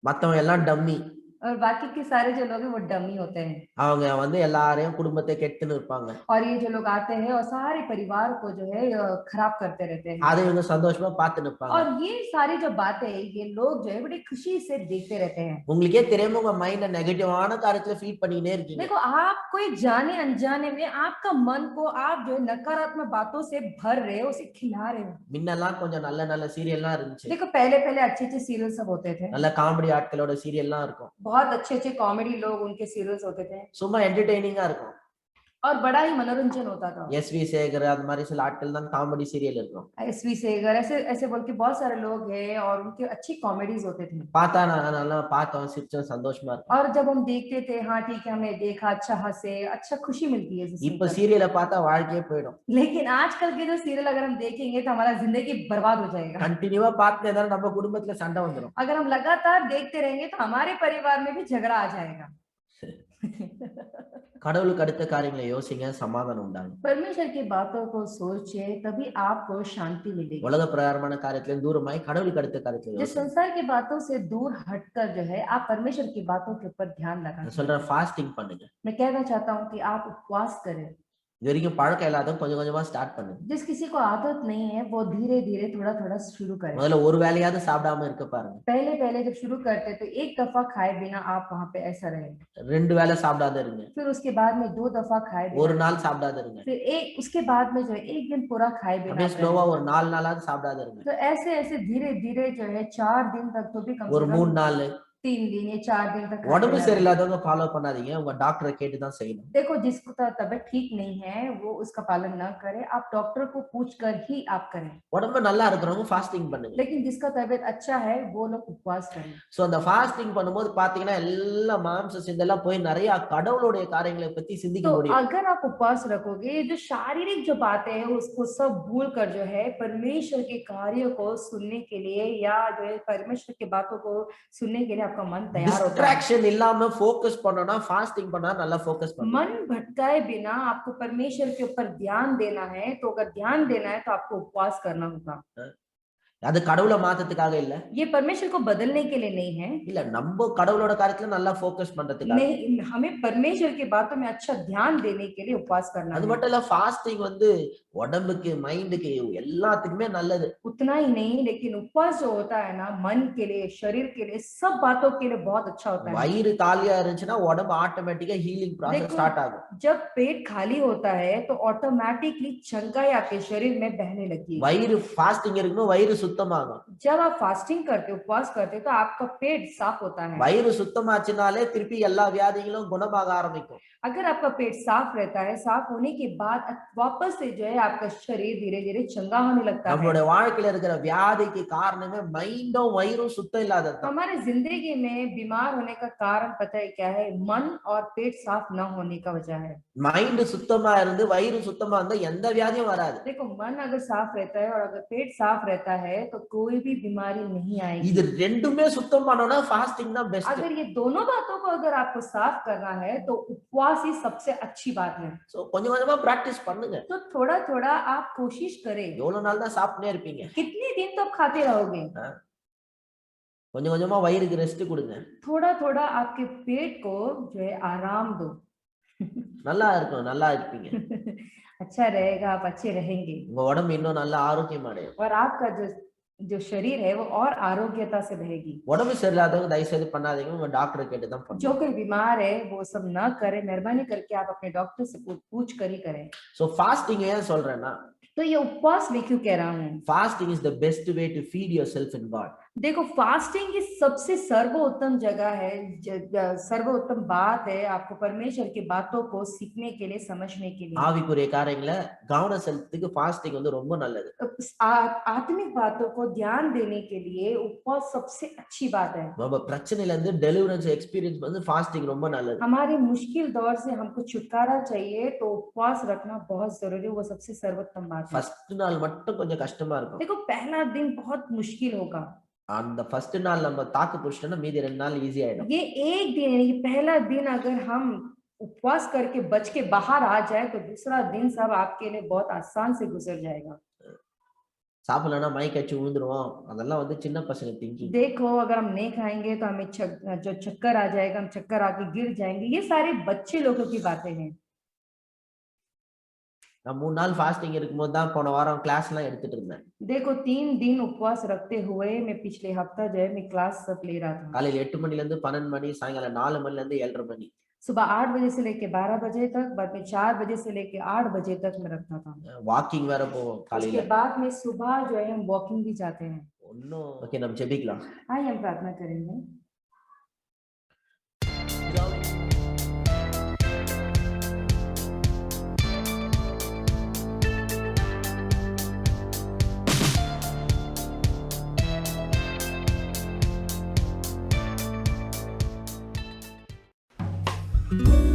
மத்தவங்க எல்லாம் டம்மி. और बाकी के सारे जो लोग हैं वो डमी होते हैं। அவங்க வந்து எல்லாரையும் குடும்பத்தை கெட்டுன்னு இருப்பாங்க. और ये जो लोग आते हैं और सारे परिवार को जो है खराब करते रहते हैं, அதை இவங்க சந்தோஷமா பார்த்து நிப்பாங்க. और ये सारी जो बातें ये लोग जो है बड़ी खुशी से देखते रहते हैं। உங்களுக்கே தெரியாம உங்க மைண்ட நெகட்டிவான காரியத்துல ஃபீட் பண்ணினே இருக்கீங்க. देखो आप कोई जाने अनजाने में आपका मन को आप जो है नकारात्मक बातों से भर रहे हो, उसे खिला रहे हो। முன்னெல்லாம் கொஞ்சம் நல்ல நல்ல சீரியல்லாம் இருந்துச்சு. देखो पहले पहले अच्छे अच्छे सीरियल सब होते थे, நல்ல காமெடி ஆட்களோட சீரியல்லாம் இருக்கும். बहुत अच्छे अच्छे कॉमेडी लोग उनके सीरियल्स होते थे, சும்மா என்டர்டெய்னிங்கா இருக்கும். और बड़ा ही मनोरंजन होता था। எஸ்வி சேகர் அந்த மாதிரி சில ஆட்கள் தான் காமெடி சீரியல் இருக்கும். एसवी सेगर ऐसे ऐसे बोल के बहुत सारे लोग हैं और उनके अच्छी कॉमेडीज होते थे। பார்த்தா நல்லா பார்த்தோம், சிரிச்சோம், சந்தோஷமா இருக்கும். और जब हम देखते थे, हाँ ठीक है हमने देखा, अच्छा हंसे, अच्छा खुशी मिलती है। இப்ப சீரியலை பார்த்தா வாழ்க்கையே போயிடும். लेकिन आजकल के जो सीरियल अगर हम देखेंगे तो हमारा जिंदगी बर्बाद हो जाएगा। கண்டினியூவா பார்த்துட்டே இருந்தா நம்ம குடும்பத்துல சண்டை வந்துடும். अगर हम लगातार देखते रहेंगे तो हमारे परिवार में भी झगड़ा आ जाएगा। கடவுளுக்கு அடுத்த காரியங்களை யோசிங்க, சமாதானம் உண்டாகும். परमेश्वर की बातों को सोचिए, तभी आपको शांति मिलेगी। உலக பிரகாரமான காரியத்துல தூரமாய் கடவுளுக்கு அடுத்த காரியத்துல जो யோசிங்க. संसार की बातों से दूर हटकर जो है आप परमेश्वर की बातों के ऊपर ध्यान लगाएं। நான் சொல்றேன், ஃபாஸ்டிங் பண்ணுங்க. मैं कहना चाहता हूँ कि आप उपवास करें। இது வரைக்கும் பழக்கம் இல்லாதவங்க கொஞ்சம் கொஞ்சமா ஸ்டார்ட் பண்ணுங்க. जिस किसी को आदत नहीं है वो धीरे धीरे थोड़ा थोड़ा शुरू करें। முதல்ல ஒரு வேளையாவது சாப்பிடாம இருக்க பாருங்க. पहले पहले जब शुरू करते तो एक दफा खाए बिना आप वहाँ पे ऐसा रहे, ரெண்டு வேளை சாப்பிடாத இருங்க. फिर उसके बाद में 2 दफा खाए ஒரு बिना, நாள் சாப்பிடாத இருங்க. फिर एक उसके बाद में जो है एक दिन पूरा खाए बिना அப்படியே आप ஸ்லோவா रहें। ஒரு 4 நாளாவது சாப்பிடாத இருங்க. तो ऐसे ऐसे धीरे धीरे जो है 4 दिन तक तो भी कम ஒரு से 3 कम நாள். 3 दिन या 4 दिन तक खाते உடம்பு रहें। சரியில்லாதவங்க ஃபாலோ பண்ணாதீங்க, உங்க டாக்டரை கேட்டு தான் செய்யணும். देखो जिसको तबीयत ठीक नहीं है वो उसका पालन न करे, आप डॉक्टर को पूछ कर ही आप करें। உடம்பு நல்லா இருக்கிறவங்க ஃபாஸ்டிங் பண்ணுங்க. लेकिन जिसका तबीयत अच्छा है वो लोग उपवास करें। சோ அந்த ஃபாஸ்டிங் பண்ணும்போது பாத்தீங்கன்னா எல்லா மாம்ச சிந்தெல்லாம் போய் நிறைய கடவுளுடைய காரியங்களை பத்தி சிந்திக்க तो முடியும். अगर आप उपवास रखोगे, जो शारीरिक जो बातें हैं उसको सब भूल कर जो है परमेश्वर के कार्यों को सुनने के लिए या जो है परमेश्वर की बातों को सुनने के लिए आपका मन तैयार होता है। டிஸ்ட்ராக்ஷன் இல்லாம ஃபோக்கஸ் பண்ணனும்னா ஃபாஸ்டிங் பண்ணா நல்லா ஃபோக்கस பண்ணணும். मन भटकाए बिना आपको परमेश्वर के ऊपर ध्यान देना है, तो अगर ध्यान देना है तो आपको उपवास करना होगा। அது கடவுளை மாத்தத்துக்காக இல்ல, ये परमेश्वर को बदलने के लिए नहीं है, இல்ல நம்ம கடவுளோட காரியத்துல நல்லா ஃபோக்கஸ் பண்றதுக்காக. नहीं, हमें परमेश्वर की बातों में अच्छा ध्यान देने के लिए उपवास करना அது है। மட்டும் இல்ல, ஃபாஸ்டிங் வந்து உடம்புக்கு, மைண்டுக்கு, எல்லாத்துக்குமே நல்லது. उतना ही नहीं, लेकिन उपवास जो होता है ना, मन के लिए, शरीर के लिए, सब बातों के लिए बहुत अच्छा होता है। வயிறு காலியா இருந்துச்சுன்னா உடம்பு ஆட்டோமேட்டிக்கா ஹீலிங் ப்ராசஸ் देखो, ஸ்டார்ட் ஆகும். जब पेट खाली होता है तो ऑटोमेटिकली चंगाई आपके शरीर में बहने लगती है। வயிறு ஃபாஸ்டிங் இருக்கணும், வயிறு சுத்தமாகும். जब आप फास्टिंग करते, उपवास करते, तो आपका पेट साफ होता है। வயிறு சுத்தமாச்சுனாலே திருப்பி எல்லா வியாதிகளும் குணமாக ஆரம்பிக்கும். अगर आपका पेट साफ रहता है, साफ होने के बाद वापस से जो है आपका शरीर धीरे धीरे चंगा होने लगता है। நம்மளுடைய வாழ்க்கையில இருக்கிற வியாதிக்கு காரணமே மைண்டும் வயிறும் சுத்தம் இல்லாததுதான். हमारे जिंदगी में बीमार होने का कारण पता है क्या है? मन और पेट साफ न होने का वजह है। மைண்ட் சுத்தமா இருந்து வயிறு சுத்தமா இருந்தா எந்த வியாதியும் வராது. देखो, मन अगर साफ रहता है और अगर पेट साफ रहता है तो कोई भी बीमारी नहीं आएगी। இது ரெண்டுமே சுத்தம் பண்ணனும்னா ஃபாஸ்டிங் தான் பெஸ்ட். अगर ये दोनों बातों को अगर आपको साफ करना है तो उपवास ही सबसे अच्छी बात है। சோ கொஞ்சம் கொஞ்சமா பிராக்டிஸ் பண்ணுங்க. तो थोड़ा थोड़ा आप कोशिश करें। எவ்வளவு நாள் தான் சாப்பிட்டே இருப்பீங்க? कितने दिन तो आप खाते रहोगे? கொஞ்சம் கொஞ்சமா வயிறுக்கு ரெஸ்ட் கொடுங்க. थोड़ा थोड़ा आपके पेट को जो है आराम दो। நல்லா இருக்கும், நல்லா இருப்பீங்க. अच्छा रहेगा, आप अच्छे रहेंगे உங்க உடம்பு இன்னும் நல்ல ஆரோக்கியம் அடையும். और आपका जो शरीर है वो और आरोग्यता से रहेगी। உடம்பு சரியில்லாதவங்க தயவு செய்து பண்ணாதீங்க, உங்க டாக்டர் கேட்டு தான் பண்ணுங்க. जो कोई बीमार है वो सब न करे, मेहरबानी करके आप अपने डॉक्टर से पूछ कर ही करें। சோ ஃபாஸ்டிங் ஏன் சொல்றேன்னா, तो ये उपवास मैं क्यों कह रहा हूँ? fasting is the best way to feed yourself in God. देखो, फास्टिंग की सबसे सर्वोत्तम जगह है, सर्वोत्तम बात है आपको परमेश्वर की बातों को सीखने के लिए, समझने के लिए। ஆவிக்குரிய காரியங்களை கவனம் செலுத்துறதுக்கு ஃபாஸ்டிங் வந்து ரொம்ப நல்லது. आत्मिक बातों को ध्यान देने के लिए उपवास सबसे अच्छी बात है। நம்ம பிரச்சனையில இருந்து டெலிவரன்ஸ் எக்ஸ்பீரியன்ஸ் வந்து ஃபாஸ்டிங் ரொம்ப நல்லது. हमारे मुश्किल दौर से हमको छुटकारा चाहिए तो उपवास रखना बहुत जरूरी है, वो सबसे सर्वोत्तम बात है। ஃபர்ஸ்ட் நாள் மட்டும் கொஞ்சம் கஷ்டமா இருக்கும். देखो, पहला दिन बहुत मुश्किल होगा। அந்த ஃபர்ஸ்ட் நாள் நம்ம தாக்கு பிடிச்சிட்டோம்னா மீதி 2 நாள் ஈஸி ஆயிடும். ये एक दिन, यानी कि पहला दिन अगर हम उपवास करके बच के बाहर आ जाए तो दूसरा दिन सब आपके लिए बहुत आसान से गुजर जाएगा। சாப்பிடலன்னா மைக் அடிச்சு விழுந்துருவோம், அதெல்லாம் வந்து சின்ன பசங்க திங்கிங். देखो, अगर हम नहीं खाएंगे तो हमें जो चक्कर आ जाएगा, हम चक्कर आके गिर जाएंगे, ये सारे बच्चे लोगों की बातें हैं। நான் 3 நாள் ஃபாஸ்டிங் இருக்கும்போது தான் போன வாரம் கிளாஸ் எல்லாம் எடுத்துட்டு இருந்தேன். देखो, 3 दिन उपवास रखते हुए मैं पिछले हफ्ता जो है मैं क्लास सब ले रहा था। காலையில 8 மணில இருந்து 12 மணி, சாயங்காலம் 4 மணில இருந்து 7:30 மணி. सुबह 8 बजे से लेके 12 बजे तक, बाद में 4 बजे से लेके 8 बजे तक मैं रखता था। வாக்கிங் வேற போவோம் காலையில. उसके बाद में सुबह जो है हम वॉकिंग भी जाते हैं। ஓகே, நம்ம ஜெபிக்கலாம். आइए हम प्रार्थना करेंगे। thank you